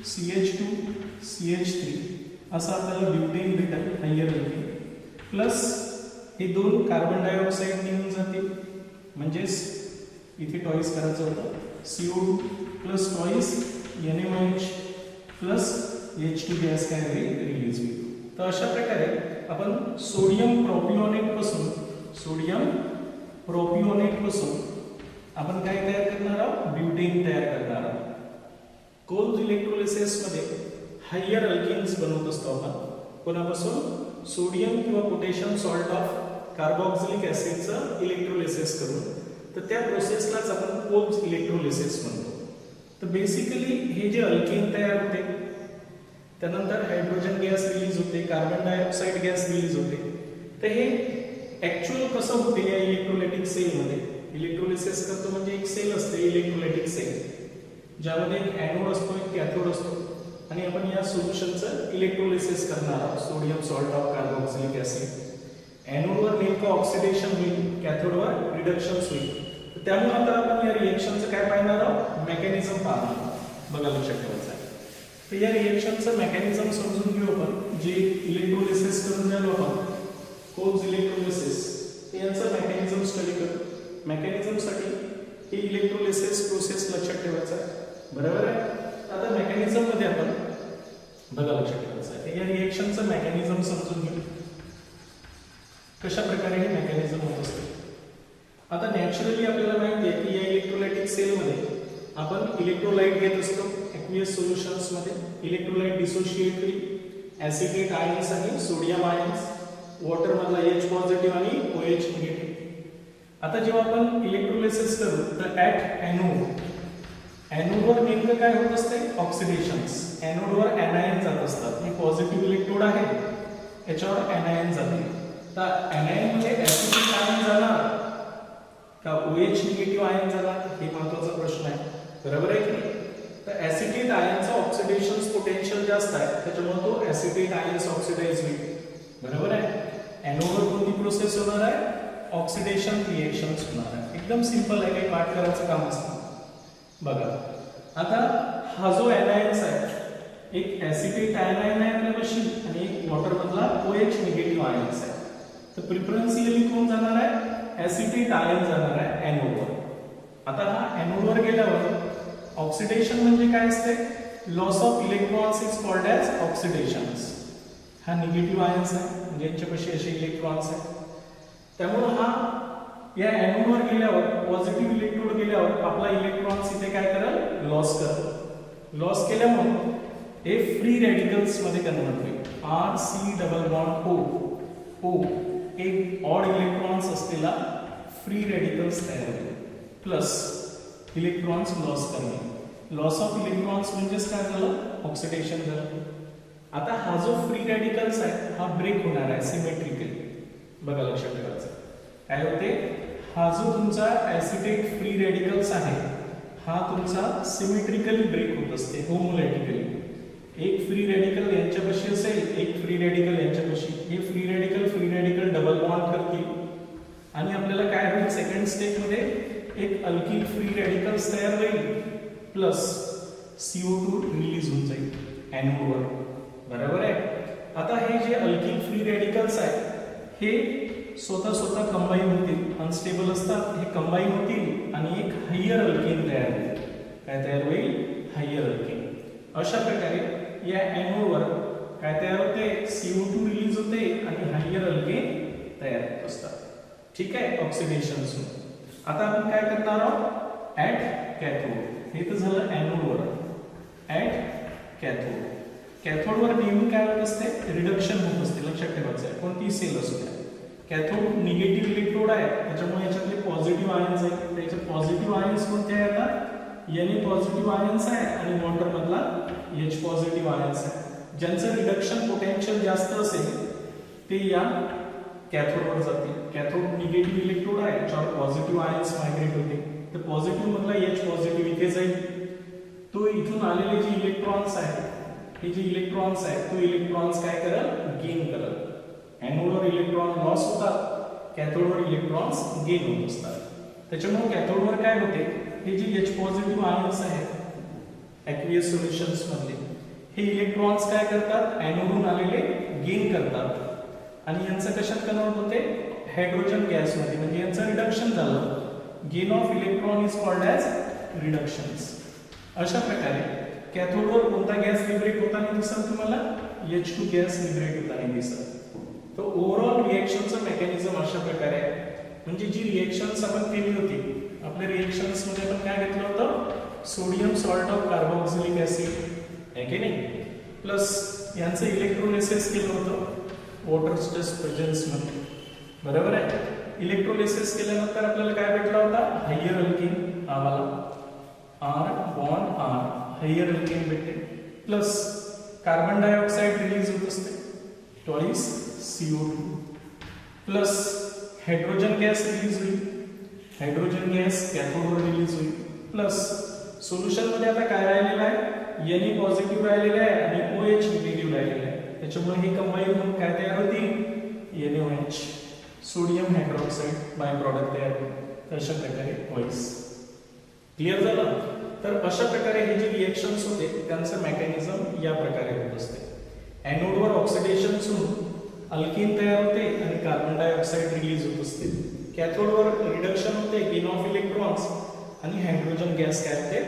CH2 CH3 असं आपल्याला ब्युटेन भेटेल हायर अल्केन. प्लस हे 2 कार्बन डायऑक्साइड निघून जातील. म्हणजेच इथे टॉईस करायचं होतं, CO2 plus toys NaOH plus H2 gas काय होईल, रिलीज होईल. तर अशा प्रकारे आपण सोडियम प्रोपिओनेट पासून आपण काय तयार करणार आहोत, ब्युटेन तयार करणार आहोत. कोल्ब्स इलेक्ट्रोलिसिस मध्ये हायर अल्केन्स बनवत असतो आपण. कोणापासून, सोडियम किंवा पोटॅशियम सॉल्ट ऑफ कार्बोक्सिलिक ऍसिडचं इलेक्ट्रोलिसिस करून. तर त्या प्रोसेसलाच आपण कोल्ब्स इलेक्ट्रोलिसिस म्हणतो. तर बेसिकली हे जे अल्केन तयार होते, त्यानंतर हायड्रोजन गॅस रिलीज होते, कार्बन डायऑक्साइड गॅस रिलीज होते. तर हे ऍक्च्युअल कसं होते या इलेक्ट्रोलायटिक सेलमध्ये. इलेक्ट्रोलिसिस करतो म्हणजे एक सेल असते इलेक्ट्रोलायटिक सेल, ज्यामध्ये एक एनोड असतो, एक कॅथोड असतो आणि आपण या सोल्युशनचं इलेक्ट्रोलिसिस करणार आहोत, sodium salt of carboxylic acid. एनोडवर नेमकं ऑक्सिडेशन होईल, कॅथोडवर रिडक्शन्स होईल. त्यामुळे आता आपण या रिएक्शनचं काय पाहणार आहोत, मेकॅनिझम पाहणार आहोत. बघा लक्षात ठेवायचं आहे. तर या रिएक्शनचं मेकॅनिझम समजून घेऊ आपण. जे इलेक्ट्रोलिसिस करून झालो आपण, कोल्स इलेक्ट्रोलिसिस, यांचं मेकॅनिझम स्टडी करू. मेकॅनिझमसाठी ही इलेक्ट्रोलिसिस प्रोसेस लक्षात ठेवायचं आहे, बरोबर आहे. आता मेकॅनिझम मध्ये आपण बघा लक्षात ठेवायचं आहे. या रिएक्शनचं मेकॅनिझम समजून घेऊ, कशा प्रकारे हे मेकॅनिझम होत असते. आता नॅचरली आपल्याला माहिती आहे की या इलेक्ट्रोलाइटिक सेलमध्ये आपण इलेक्ट्रोलाइट घेत असतो एक्वियस सोल्युशन्स मध्ये. इलेक्ट्रोलाइट डिसोशिएट होईल ऍसिटेट आयन्स आणि सोडियम आयन्स, वॉटर मधला H पॉझिटिव्ह आणि OH निगेटिव्ह. आता जेव्हा आपण इलेक्ट्रोलिसिस करू तर ऍट एनोडवर नेमकं काय होत असते, ऑक्सिडेशन्स. एनोडवर एनायन जात असतात. हे पॉझिटिव्ह इलेक्ट्रोड आहे, याच्यावर एनायन जाते. तर एनायन मध्ये ऍसिटिक आयन जाणार का OH निगेटिव्ह आयन जाणार, हे महत्त्वाचा प्रश्न आहे, बरोबर आहे की नाही. तर ऍसिटेट आयनचा ऑक्सिडेशन पोटेन्शियल जास्त आहे, त्याच्यामुळे तो ऍसिटेट आयन्स ऑक्सिडाइज होईल, बरोबर आहे. एनोडवर कोणती प्रोसेस होणार आहे, ऑक्सिडेशन रिएक्शन्स होणार आहे. एकदम सिंपल आहे, काही पाठ करायचं काम असतं. बघा आता हा जो एनायन्स आहे, एक ऍसिटेट आयन आहे आपल्यापाशी आणि एक वॉटर मधला OH निगेटिव्ह आयन्स आहे. तर प्रिफरन्शियली कोण जाणार आहे, ऍसिटेट आयन जाणार आहे एनोडवर. आता हा एनोडवर गेल्यावर ऑक्सिडेशन म्हणजे काय असते, loss of electrons is called as oxidations. हा निगेटिव्ह आयन्स आहे, म्हणजे यांच्यापाशी असे इलेक्ट्रॉन्स आहेत. त्यामुळे हा या एनोडवर गेल्यावर पॉझिटिव्ह इलेक्ट्रोड गेल्यावर आपला इलेक्ट्रॉन्स इथे काय करेल, लॉस करेल. लॉस केल्यामुळे हे फ्री रॅडिकल्स मध्ये कन्वर्ट होईल. RC डबल बॉन्ड O एक ऑड इलेक्ट्रॉन्स असलेला फ्री रॅडिकल्स तयार होईल, प्लस इलेक्ट्रॉन्स लॉस करणे. लॉस ऑफ इलेक्ट्रॉन्स म्हणजेच काय झालं, ऑक्सिडेशन झालं. आता हा जो फ्री रॅडिकल्स आहे हा ब्रेक होणार आहे सिमेट्रिकली. बघा लक्षात ठेवायचं काय होते, हा जो तुमचा ऍसिटेट फ्री रॅडिकल्स आहे हा तुमचा सिमेट्रिकली ब्रेक होत असते, होमोलॅटिकली. एक फ्री रॅडिकल यांच्यापाशी असेल, एक फ्री रॅडिकल यांच्यापाशी. हे फ्री रॅडिकल डबल बॉन्ड करतील आणि आपल्याला काय होईल, सेकंड स्टेप मध्ये एक अल्किल फ्री रॅडिकल्स तयार होईल, प्लस CO2 रिलीज होऊन जाईल एनोडवर, बरोबर आहे. आता हे जे अल्किल फ्री रॅडिकल्स आहेत हे स्वतः कंबाईन होतील, अनस्टेबल असतात, हे कंबाईन होतील आणि एक हायर अल्केन तयार होईल. काय तयार होईल, हायर अल्केन. अशा प्रकारे या एनोडवर काय तयार होते, CO2 रिलीज होते आणि हायर अल्केन तयार होत असतात. ठीक आहे, ऑक्सिडेशन. आता आपण काय करणार आहोत, ऍट कॅथोड. हे तर झालं एनोडवर. ऍट कॅथोडवर नेहमी काय होत असते, रिडक्शन होत असते. लक्षात ठेवायचं आहे, कोणती सेल असू द्या. कॅथोड निगेटिव्ह इलेक्ट्रोड आहे, त्याच्यामुळे याच्यातले पॉझिटिव्ह आयन्स आहेत. त्याचे पॉझिटिव्ह आयन्स कोणते येतात, Na पॉझिटिव्ह आयन्स आहे आणि वॉटर मधला H पॉझिटिव्ह आयन्स आहे. ज्यांचं रिडक्शन पोटेन्शियल जास्त असेल ते या कॅथोडवर जातील. कॅथोड निगेटिव्ह इलेक्ट्रोड आहे, त्याच्यावर पॉझिटिव्ह आयन्स मायग्रेट होते. तर पॉझिटिव्ह मधला H पॉझिटिव्ह इथे जाईल. तो इथून आलेले जे इलेक्ट्रॉन्स आहेत, हे जे इलेक्ट्रॉन्स आहेत, तो इलेक्ट्रॉन्स काय करेल, गेन करेल. एनोडवर इलेक्ट्रॉन लॉस होतात, कॅथोडवर इलेक्ट्रॉन्स गेन होत असतात. त्याच्यामुळे कॅथोडवर काय होते, हे जे H पॉझिटिव्ह आयन्स आहेत एक्वियस सोल्युशन्स मधले, हे इलेक्ट्रॉन्स काय करतात, एनोडहून आलेले गेन करतात आणि यांचं कशात कन्वर्ट होते, हायड्रोजन गॅस मध्ये. म्हणजे यांचं रिडक्शन झालं. Gain of electron is called as reductions. अशा प्रकारे कॅथोडवर कोणता गॅस लिबरेट होताना दिसत तुम्हाला, H2 गॅस लिबरेट होताना दिसत. तर ओव्हरऑल रिएक्शनचं मेकॅनिझम अशा प्रकारे आहे. म्हणजे जी रिएक्शन्स आपण केली होती, आपल्या रिएक्शन्स मध्ये आपण काय घेतलं होतं, sodium salt of carboxylic acid आहे की नाही, प्लस यांचं इलेक्ट्रोलिसिस केलं होतं वॉटर स्ट्रेस प्रेझेन्स मध्ये, बरोबर आहे. इलेक्ट्रोलिसिस केल्यानंतर आपल्याला काय भेटला होता, हायर अल्केन आम्हाला R bond R higher alkane भेटते, प्लस कार्बन डायऑक्साइड रिलीज होत असते twice CO2, plus hydrogen gas release होईल. हायड्रोजन गॅस कॅथोडवर रिलीज होईल, प्लस सोल्युशन मध्ये आता काय राहिलेलं आहे, Na पॉझिटिव्ह राहिलेलं आहे आणि OH निगेटिव्ह राहिलेलं आहे. त्याच्यामुळे हे कंबाईन होऊन काय तयार होतील, NaOH sodium hydroxide bye product तयार होईल. तर अशा प्रकारे टॉईस. क्लिअर झालं. तर अशा प्रकारे हे जे रिएक्शन्स होते त्यांचं मेकॅनिझम या प्रकारे होत असते. एनोडवर ऑक्सिडेशन होऊन अल्केन तयार होते आणि कार्बन डायऑक्साईड रिलीज होत असते. कॅथोडवर रिडक्शन होते, गेन ऑफ इलेक्ट्रॉन्स, आणि हायड्रोजन गॅस काय होते,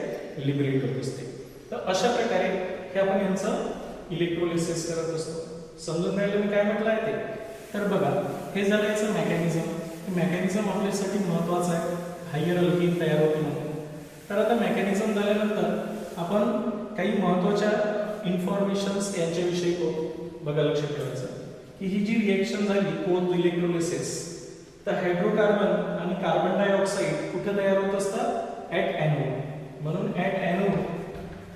लिबरेट होत असते. तर अशा प्रकारे हे आपण यांचं इलेक्ट्रोलिसिस करत असतो. समजून राहिलं मी काय म्हटलं आहे ते. तर बघा, हे झालं याचं मेकॅनिझम. हे मेकॅनिझम आपल्यासाठी महत्त्वाचं आहे, हायर अल्केन तयार होते म्हणून. तर आता मेकॅनिझम झाल्यानंतर आपण काही महत्त्वाच्या इन्फॉर्मेशन्स यांच्याविषयी बघा. लक्षात ठेवायचं की ही जी रिएक्शन झाली कोल्ड इलेक्ट्रोलिसिस, तर हायड्रोकार्बन आणि कार्बन डायऑक्साईड कुठे तयार होत असतात, ॲट एनोड. म्हणून ॲट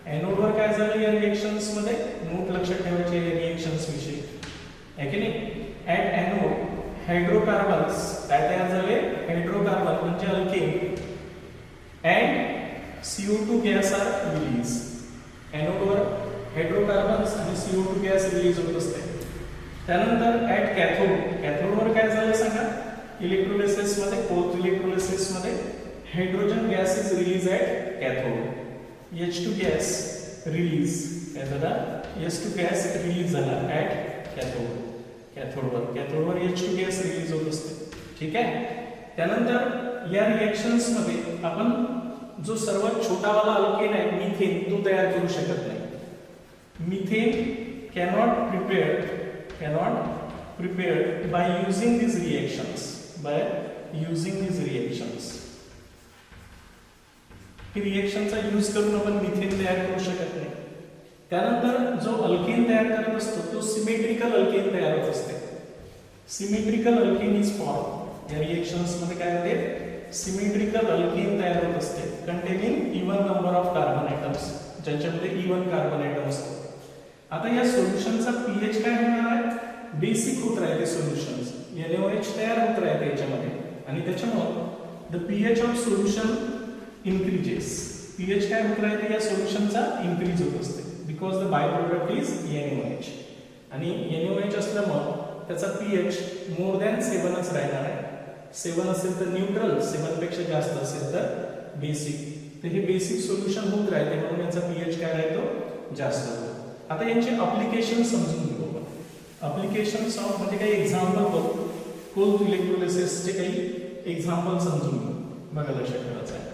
एनोडवर काय झालं या रिएक्शन्स मध्ये, नोट लक्षात ठेवायचे या रिएक्शन्स विषयी आहे की नाही. ॲट एनोड हायड्रोकार्बन्स काय तयार झाले, हायड्रोकार्बन म्हणजे alkane, and CO2 gas are release. एनोडवर हायड्रोकार्बन्स आणि CO2 गॅस रिलीज होत असते. त्यानंतर ॲट कॅथोडवर काय झालं सांगा, इलेक्ट्रोलिसिस मध्ये, कोल्ड इलेक्ट्रोलिसिस मध्ये hydrogen gas is release at cathode. H2 gas release काय झाला, H2 गॅस रिलीज झाला ॲट कॅथोडवर H2 गॅस रिलीज होत असते. ठीक आहे. त्यानंतर या रिएक्शन्स मध्ये आपण जो सर्वात छोटावाला अल्केन आहे मिथेन, तो तयार करू शकत नाही. Methane cannot prepared by using these reactions. ही रिएक्शनचा यूज करून आपण मिथेन तयार करू शकत नाही. त्यानंतर जो अल्केन तयार करत असतो तो सिमेट्रिकल अल्केन तयार होत असते. Symmetrical alkane is form. या रिएक्शन्स मध्ये काय होते, सिमेट्रिकल अल्केन तयार होत असते containing even number of carbon items, ज्यांच्यामध्ये इवन कार्बन आयटम असतो. आता या सोल्युशनचा पीएच काय होणार आहे, बेसिक होत राहते सोल्युशन्स, NaOH तयार होत राहते याच्यामध्ये, आणि त्याच्यामुळे the pH of solution increases. PH काय होत राहते या सोल्युशनचा, इन्क्रीज होत असते, because the by product is NaOH. आणि NaOH असल्यामुळे त्याचा पीएच मोर दॅन 7च राहणार आहे. 7 असेल तर न्यूट्रल, 7 पेक्षा जास्त असेल तर बेसिक. तर हे बेसिक सोल्युशन होत राहते म्हणून याचा पीएच काय राहतो, जास्त होतो. आता यांचे अप्लिकेशन समजून घेऊ आपण. अप्लिकेशन्स ऑफ म्हणजे काही एक्झाम्पल बघू, कोल्ड इलेक्ट्रोलिसिसचे काही एक्झाम्पल समजून घेऊ. बघा लक्षात ठेवायचं आहे.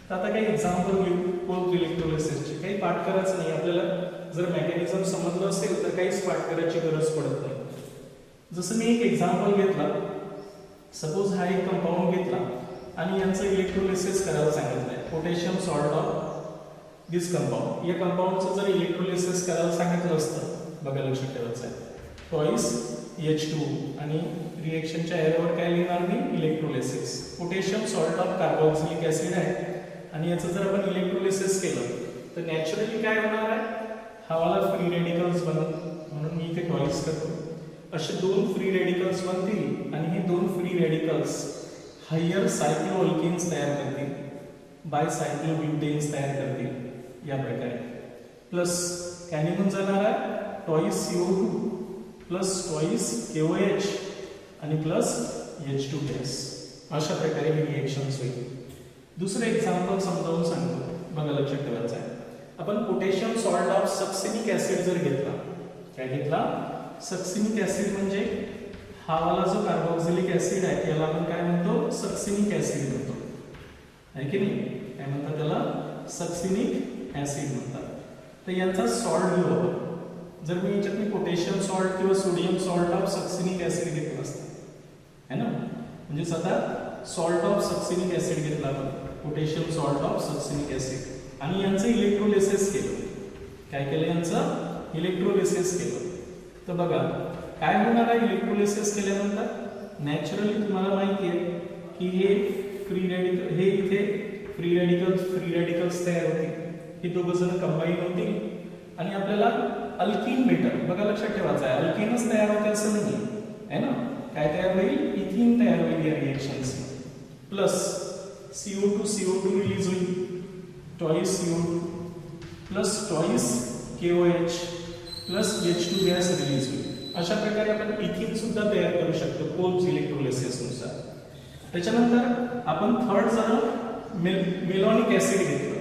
तर आता काही एक्झाम्पल घेऊ कोल्ड इलेक्ट्रोलिसिसचे. काही पाठ करायचं नाही आपल्याला. जर मेकॅनिझम समजलं असेल तर काहीच पाठ करायची गरज पडत नाही. जसं मी एक एक्झाम्पल घेतला, सपोज हा एक कंपाऊंड घेतला आणि यांचं इलेक्ट्रोलिसिस करायला सांगितलं आहे, potassium salt of this compound. या कंपाऊंडचं जर इलेक्ट्रोलिसिस करायला सांगितलं असतं, बघा लक्षात ठेवायचं आहे, टॉईस H2 आणि रिएक्शनच्या एरोवर काय लिहिणार मी, electrolysis. Potassium salt of carboxylic acid आहे आणि याचं जर आपण इलेक्ट्रोलिसिस केलं तर नॅचरली काय होणार आहे, हा वाला फ्री रेडिकल्स बनल. म्हणून मी इथे टॉईस करतो. असे 2 फ्री रेडिकल्स बनतील आणि हे 2 फ्री रेडिकल्स हायर सायक्लोअल्केन्स तयार करतील, बायसायक्लोब्युटेन्स तयार करतील या प्रकारे. प्लस काय निघून जाणार आहे, twice CO2 plus twice KOH आणि प्लस H2 गॅस. अशा प्रकारे ही रिएक्शन्स होईल. दुसरं एक्झाम्पल समजावून सांगतो, बघा लक्षात ठेवायचं आहे. आपण potassium salt of succinic acid जर घेतला, काय घेतला, सक्सिनिक ऍसिड म्हणजे हा वाला जो कार्बोक्सिलिक ऍसिड आहे याला आपण काय म्हणतो, सक्सिनिक ऍसिड म्हणतो, आहे की नाही. काय म्हणतात त्याला, सक्सिनिक ऍसिड म्हणतात. तर यांचा सॉल्ट घेऊ आपण. जर मी याच्यात पोटॅशियम सॉल्ट किंवा sodium salt of succinic acid घेतलं असतं, है ना, म्हणजे सध्या सॉल्ट ऑफ सक्सिनिक ऍसिड घेतला आपण, potassium salt of succinic acid, आणि यांचं इलेक्ट्रोलिसिस केलं. काय केलं, यांचं इलेक्ट्रोलिसिस केलं. तर बघा काय होणार आहे इलेक्ट्रोलिसिस केल्यानंतर, नॅचरली तुम्हाला माहिती आहे की हे फ्री रेडिकल, हे इथे फ्री रेडिकल्स तयार होतील. हे दोघं जण कंबाईन होतील आणि आपल्याला अल्कीन भेटेल. बघा लक्षात ठेवायचं आहे, अल्कीनच तयार होते असं नाही आहे ना. काय तयार होईल, इथीन तयार होईल या रिएक्शन्स. प्लस CO2 रिलीज होईल, twice CO2 plus twice KOH plus H2 gas release होईल. अशा प्रकारे आपण इथिन सुद्धा तयार करू शकतो कोल्ड इलेक्ट्रोलिसिस नुसार. त्याच्यानंतर आपण थर्ड जर मेलॉनिक ऍसिड घेतलं,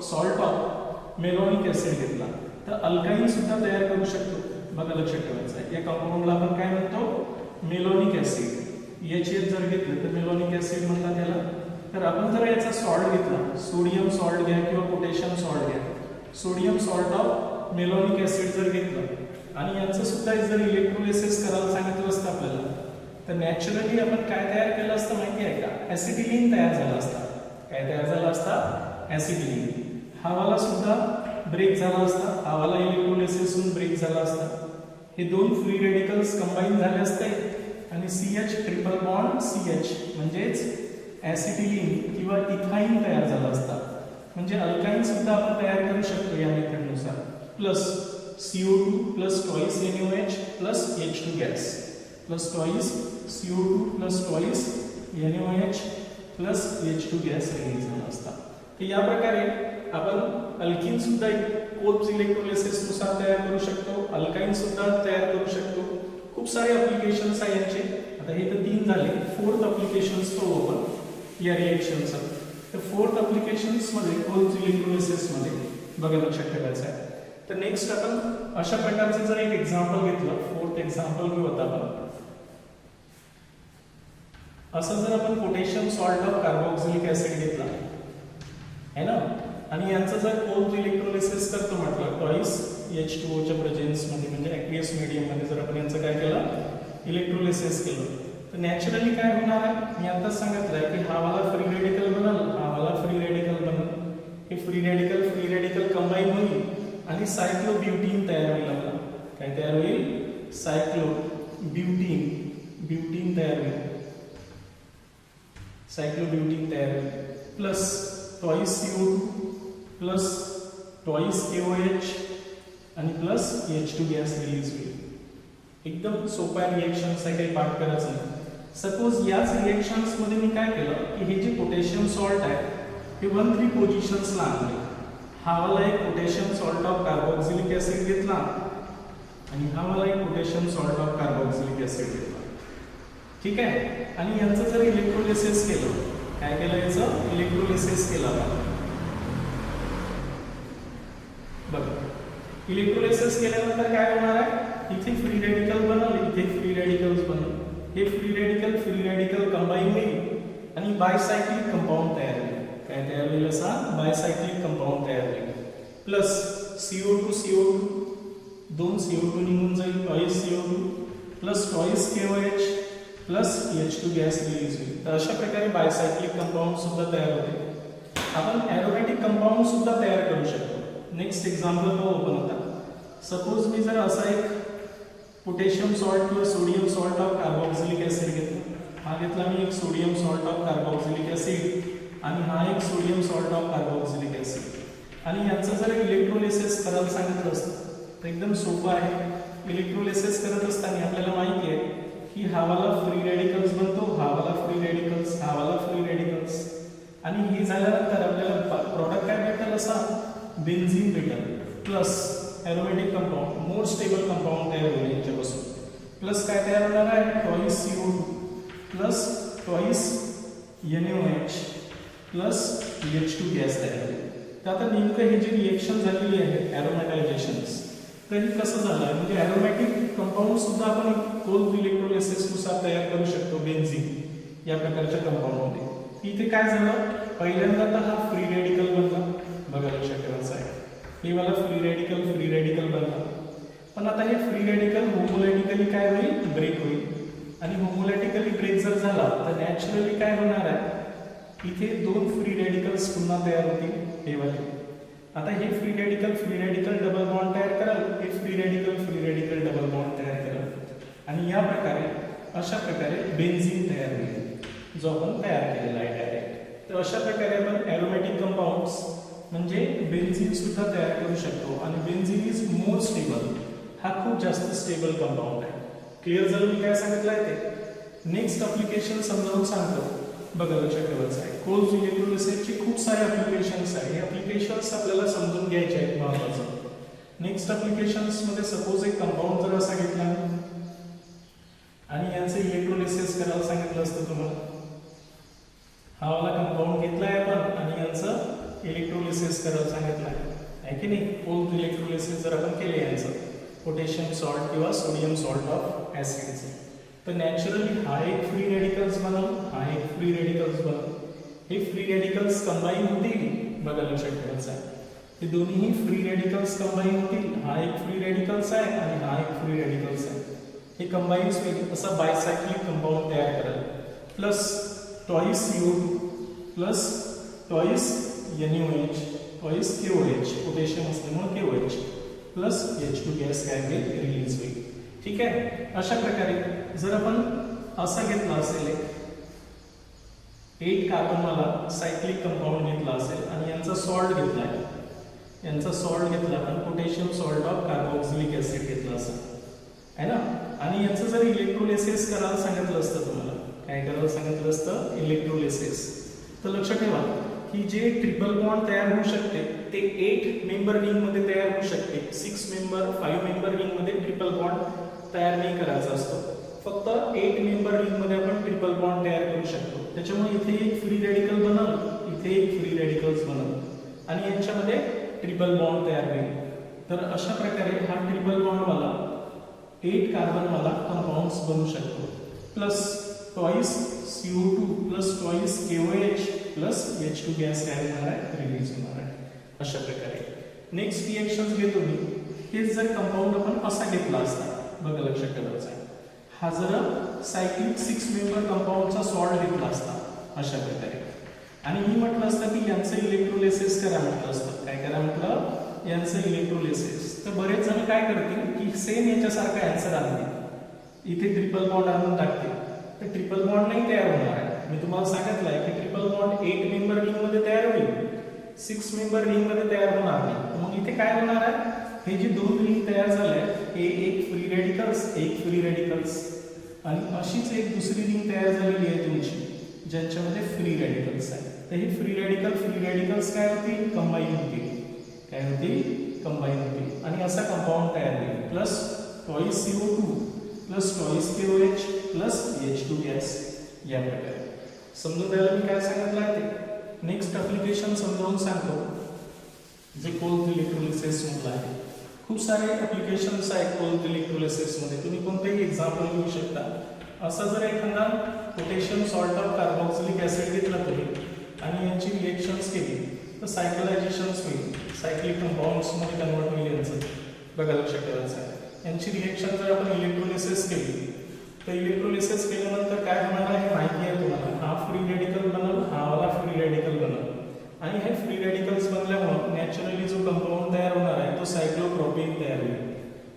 सॉल्ट ऑफ मेलॉनिक ऍसिड घेतला तर अल्काइन सुद्धा तयार करू शकतो. बघा लक्षात ठेवायचं आहे, या कंपाऊंडला आपण काय म्हणतो, मेलॉनिक ऍसिड. HCl जर घेतलं तर मेलॉनिक ऍसिड म्हणतात त्याला. तर आपण जर याचा सॉल्ट घेतला, सोडियम सॉल्ट घ्या किंवा पोटॅशियम सॉल्ट घ्या, सोडियम सॉल्ट ऑफ मेलॉनिक ऍसिड जर घेतलं आणि यांचं सुद्धा जर इलेक्ट्रोलिसिस करायला सांगितलं असतं आपल्याला, तर नॅचरली आपण काय तयार केलं असतं माहिती आहे का, ऍसिटिलीन तयार झाला असता. काय तयार झाला असता, ऍसिटिलीन. हा वाला सुद्धा ब्रेक झाला असता, हा वाला इलेक्ट्रोलिसिसहून ब्रेक झाला असता. हे दोन फ्री रेडिकल्स कंबाईन झाले असते आणि CH ट्रिपल बॉन्ड CH म्हणजेच ऍसिटिलीन किंवा इथाईन तयार झाला असता. म्हणजे अल्काइन सुद्धा आपण तयार करू शकतो या मेथडनुसार. Plus CO2 plus twice NaOH plus H2 gas plus twice CO2 plus twice NaOH plus H2 gas release झाला असता. तर या प्रकारे आपण अल्किन सुद्धा कोल्ब्स इलेक्ट्रोलिसिस नुसार तयार करू शकतो, अल्काइन सुद्धा तयार करू शकतो. खूप सारे ऍप्लिकेशन्स आहे यांचे. आता हे तर 3 झाले. फोर्थ ऍप्लिकेशन्स पाहू आपण या रिएक्शनचा. तर फोर्थ ऍप्लिकेशन्स मध्ये कोल्ब्स इलेक्ट्रोलिसिस मध्ये बघा लक्षात ठेवायचं आहे. तर नेक्स्ट आपण अशा प्रकारचं जर एक एक्झाम्पल घेतलं, फोर्थ एक्झाम्पल घेऊ आता आपण. असं जर आपण potassium salt of carboxylic acid घेतला है ना, आणि यांचं जर कोल्ब्स इलेक्ट्रोलिसिस करतो म्हटलं ट्वाइस H2O च्या प्रेझेन्स मध्ये म्हणजे ॲक्वियस मीडियम मध्ये जर आपण यांचं काय केलं, इलेक्ट्रोलिसिस केलं, तर नॅचरली काय होणार आहे, मी आताच सांगितलंय की हा वाला फ्री रेडिकल बनल, हा वाला फ्री रेडिकल बनल. हे फ्री रेडिकल कंबाईन होईल आणि सायक्लोब्युटीन तयार होईल. आपला काय तयार होईल, सायक्लोब्युटीन तयार होईल. सायक्लोब्युटीन तयार होईल. Plus twice CO2 plus twice KOH आणि प्लस H2 गॅस रिलीज होईल. एकदम सोपा रिएक्शन्स आहे, काही पाठ करायचं नाही. सपोज याच रिएक्शन्स मध्ये मी काय केलं की हे जे पोटॅशियम सॉल्ट आहे हे 1-3 पोझिशन्सला आणले. हा वाला एक potassium salt of carboxylic acid घेतला आणि हा वाला एक potassium salt of carboxylic acid घेतला. ठीक आहे, आणि यांचं जर इलेक्ट्रोलिसिस केलं, काय केलं, याचं इलेक्ट्रोलिसिस केलं. बघा इलेक्ट्रोलिसिस केल्यानंतर काय होणार आहे, इथे फ्री रेडिकल बनल, इथे फ्री रेडिकल्स बनल. हे फ्री रेडिकल कंबाईन होईल आणि बायसायक्लिक कंपाऊंड तयार होईल. काय तयार होईल, असा बायसायक्लिक कंपाऊंड तयार होईल. प्लस CO2 दोन CO2 निघून जाईल, twice CO2 plus twice KOH plus H2 gas release होईल. तर अशा प्रकारे बायसायक्लिक कंपाऊंड सुद्धा तयार होते. आपण एरोमॅटिक कंपाऊंड सुद्धा तयार करू शकतो. नेक्स्ट एक्झाम्पल पाहू आपण आता. सपोज मी जर असा एक पोटॅशियम सॉल्ट किंवा sodium salt of carboxylic acid घेतला. हा घेतला मी एक sodium salt of carboxylic acid आणि हा एक sodium salt of carboxylic acid, आणि यांचं जर इलेक्ट्रोलिसिस करायला सांगितलं असतं तर एकदम सोपं आहे. इलेक्ट्रोलिसिस करत असताना आपल्याला माहिती आहे की हा वाला फ्री रेडिकल्स बनतो, हा वाला फ्री रेडिकल्स, हा वाला फ्री रेडिकल्स, आणि हे झाल्यानंतर आपल्याला प्रॉडक्ट काय भेटेल, असा बेन्झीन भेटेल. Plus aromatic compound, more stable compound तयार होईल याच्यापासून. प्लस काय तयार होणार आहे, twice CO2 plus twice NaOH plus H2 gas तयार होईल. तर आता नेमकं हे जी रिएक्शन झालेली आहे एरोमॅटायझेशन्स, तर हे कसं झालं आहे, म्हणजे एरोमॅटिक कंपाऊंड सुद्धा आपण कोल्ब्स इलेक्ट्रोलिसिस नुसार तयार करू शकतो बेन्झीन या प्रकारच्या कंपाऊंडमध्ये. इथे काय झालं, पहिल्यांदा तर हा फ्री रेडिकल बनला. बघा लक्षात ठेवायचं आहे, हे वाला फ्री रेडिकल बनला. पण आता हे फ्री रेडिकल होमोलॅटिकली काय होईल, ब्रेक होईल. आणि होमोलॅटिकली ब्रेक जर झाला तर नॅचरली काय होणार आहे, इथे 2 फ्री रेडिकल्स पुन्हा तयार होतील, हे वाले. आता हे फ्री रेडिकल डबल बॉन्ड तयार कराल, हे फ्री रेडिकल डबल बॉन्ड तयार कराल, आणि या प्रकारे अशा प्रकारे बेन्झीन तयार होईल जो आपण तयार केलेला आहे डायरेक्ट. तर अशा प्रकारे आपण एरोमॅटिक कंपाऊंड्स म्हणजे बेन्झीन सुद्धा तयार करू शकतो. आणि बेन्झीन इज मोर स्टेबल, हा खूप जास्त स्टेबल कंपाऊंड आहे. क्लिअर झालं मी काय सांगितलं आहे ते. नेक्स्ट ऍप्लिकेशन समजावून सांगतो. बघा लक्षात ठेवायचं आहे, कोल्ब्स इलेक्ट्रोलिसिसचे खूप सारे ऍप्लिकेशन्स आहेत. हे ऍप्लिकेशन्स आपल्याला समजून घ्यायचे आहेत महत्त्वाचं. नेक्स्ट ऍप्लिकेशन्स मध्ये सपोज एक कंपाऊंड जर असा घेतला आणि यांचे इलेक्ट्रोलिसिस करायला सांगितलं असतं तुम्हाला, हा वाला कंपाऊंड घेतलाय आपण आणि यांचं इलेक्ट्रोलिसिस करायला सांगितलंय आहे की नाही. कोल्ड इलेक्ट्रोलिसिस जर आपण केले यांचं पोटॅशियम सॉल्ट किंवा सोडियम सॉल्ट ऑफ ऍसिडचे, तर नॅचरली हा एक फ्री रेडिकल्स बनल, हा एक फ्री रेडिकल्स बनल. हे फ्री रेडिकल्स कंबाईन होतील, बघा लक्षात ठेवायचं आहे. हे दोन्ही फ्री रेडिकल्स कंबाईन होतील. हा एक फ्री रेडिकल्स आहे आणि हा एक फ्री रेडिकल्स आहे. हे कंबाईन होईल, असा बायसायक्लिक कंपाऊंड तयार करेल. Plus twice CO2 plus twice NaOH twice KOH, potassium असल्यामुळे KOH प्लस H2 गॅस काय होईल, रिलीज होईल. ठीक आहे. अशा प्रकारे जर आपण असा घेतला असेल 8 कार्बनवाला सायक्लिक कंपाऊंड घेतला असेल आणि यांचा सॉल्ट घेतला आहे, यांचा सॉल्ट घेतला आपण potassium salt of carboxylic acid घेतला असेल आहे ना, आणि यांचं जर इलेक्ट्रोलिसिस करायला सांगितलं असतं, तुम्हाला काय करायला सांगितलं असतं, इलेक्ट्रोलिसिस, तर लक्षात ठेवा की जे ट्रिपल बॉन्ड तयार होऊ शकते ते 8 मेंबर रिंग मध्ये तयार होऊ शकते. 6 मेंबर 5 मेंबर रिंग मध्ये ट्रिपल बॉन्ड तयार नाही करायचा असतो. फक्त 8 मेंबर रिंग मध्ये आपण ट्रिपल बॉन्ड तयार करू शकतो. त्याच्यामुळे इथे एक फ्री रेडिकल बनल, इथे एक फ्री रेडिकल्स बनल आणि यांच्यामध्ये ट्रिपल बॉन्ड तयार होईल. तर अशा प्रकारे हा ट्रिपल बॉन्ड वाला 8 कार्बन वाला कंपाऊंड्स बनू शकतो. Plus twice CO2 plus twice KOH plus H2 gas काय होणार आहे, रिलीज होणार आहे. अशा प्रकारे नेक्स्ट रिएक्शन्स घेतो मी. हेच जर कंपाऊंड आपण असा घेतला असता, बघा लक्षात ठेवायचं आहे, हा जर सायक्लिक 6 मेंबर कंपाऊंडचा सॉल्ट घेतला असता अशा प्रकारे, आणि मी म्हटलं असतं की यांचं इलेक्ट्रोलिसिस करा म्हटलं असतं. काय करा म्हटलं, यांचं इलेक्ट्रोलिसिस. तर बरेच जण काय करतील की सेम याच्यासारखा आन्सर आणतील, इथे ट्रिपल बॉन्ड आणून टाकतील, तर ट्रिपल बॉन्ड नाही तयार होणार आहे. मी तुम्हाला सांगितलं आहे की ट्रिपल बॉन्ड 8 मेंबर रिंग मध्ये तयार होईल, 6 मेंबर रिंग मध्ये तयार होणार नाही. मग इथे काय होणार आहे, हे जे दोन रिंग तयार झाले हे एक फ्री रेडिकल्स, एक फ्री रेडिकल्स, आणि अशीच एक दुसरी रिंग तयार झालेली आहे तुमची ज्यांच्यामध्ये फ्री रेडिकल्स आहे. तर हे फ्री रेडिकल्स काय होतील, कंबाईन होतील. काय होतील, कंबाईन होतील आणि असा कंपाऊंड तयार होईल. Plus twice CO2 plus twice KOH plus H2 gas. या प्रकारे समजून द्यायला मी काय सांगितलं आहे ते. नेक्स्ट ऍप्लिकेशन समजावून सांगतो जे कोल्ड इलेक्ट्रोलिसिस मधलं आहे. खूप सारे ऍप्लिकेशन्स आहेत कोल्ड इलेक्ट्रोलिसिस मध्ये, तुम्ही कोणतेही एक्झाम्पल घेऊ शकता. असा जर एखादा potassium salt of carboxylic acid घेतला तुम्ही आणि यांची रिएक्शन्स केली तर सायकलायझेशन्स होईल, सायक्लिक कंपाऊंड्स मध्ये कन्वर्ट होईल यांचं. बघा लक्षात ठेवायचं आहे. यांची रिएक्शन जर आपण इलेक्ट्रोलिसिस केली तर इलेक्ट्रोलिसिस केल्यानंतर काय होणार आहे माहिती आहे तुम्हाला. हा फ्री रेडिकल बनल, हा वाला फ्री रेडिकल बनल, आणि हे फ्री रेडिकल्स बनल्यामुळे नॅचरली जो कंपाऊंड तयार होणार आहे तो सायक्लोप्रोपेन तयार होईल.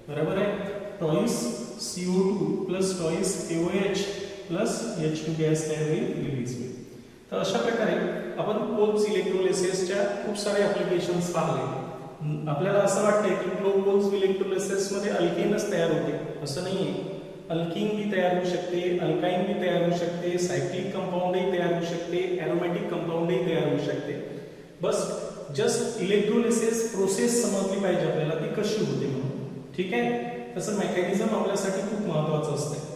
बरोबर आहे. Twice CO2 plus twice KOH plus H2 gas तयार होईल, रिलीज होईल. तर अशा प्रकारे आपण कोल्ड इलेक्ट्रोलिसिसच्या खूप सारे ऍप्लिकेशन्स पाहिले. आपल्याला असं वाटतंय की कोल्ड इलेक्ट्रोलिसिस मध्ये अल्केनच तयार होते, असं नाहीये. अल्कीन भी तयार होऊ शकते, अल्काइन भी तयार होऊ शकते, सायक्लिक कंपाऊंडही तयार होऊ शकते, एरोमॅटिक कंपाऊंडही तयार होऊ शकते. बस जस्ट इलेक्ट्रोलिसिस प्रोसेस समजली पाहिजे आपल्याला ती कशी होते म्हणून. ठीक आहे. तसं मेकॅनिझम आपल्यासाठी खूप महत्त्वाचं असतं.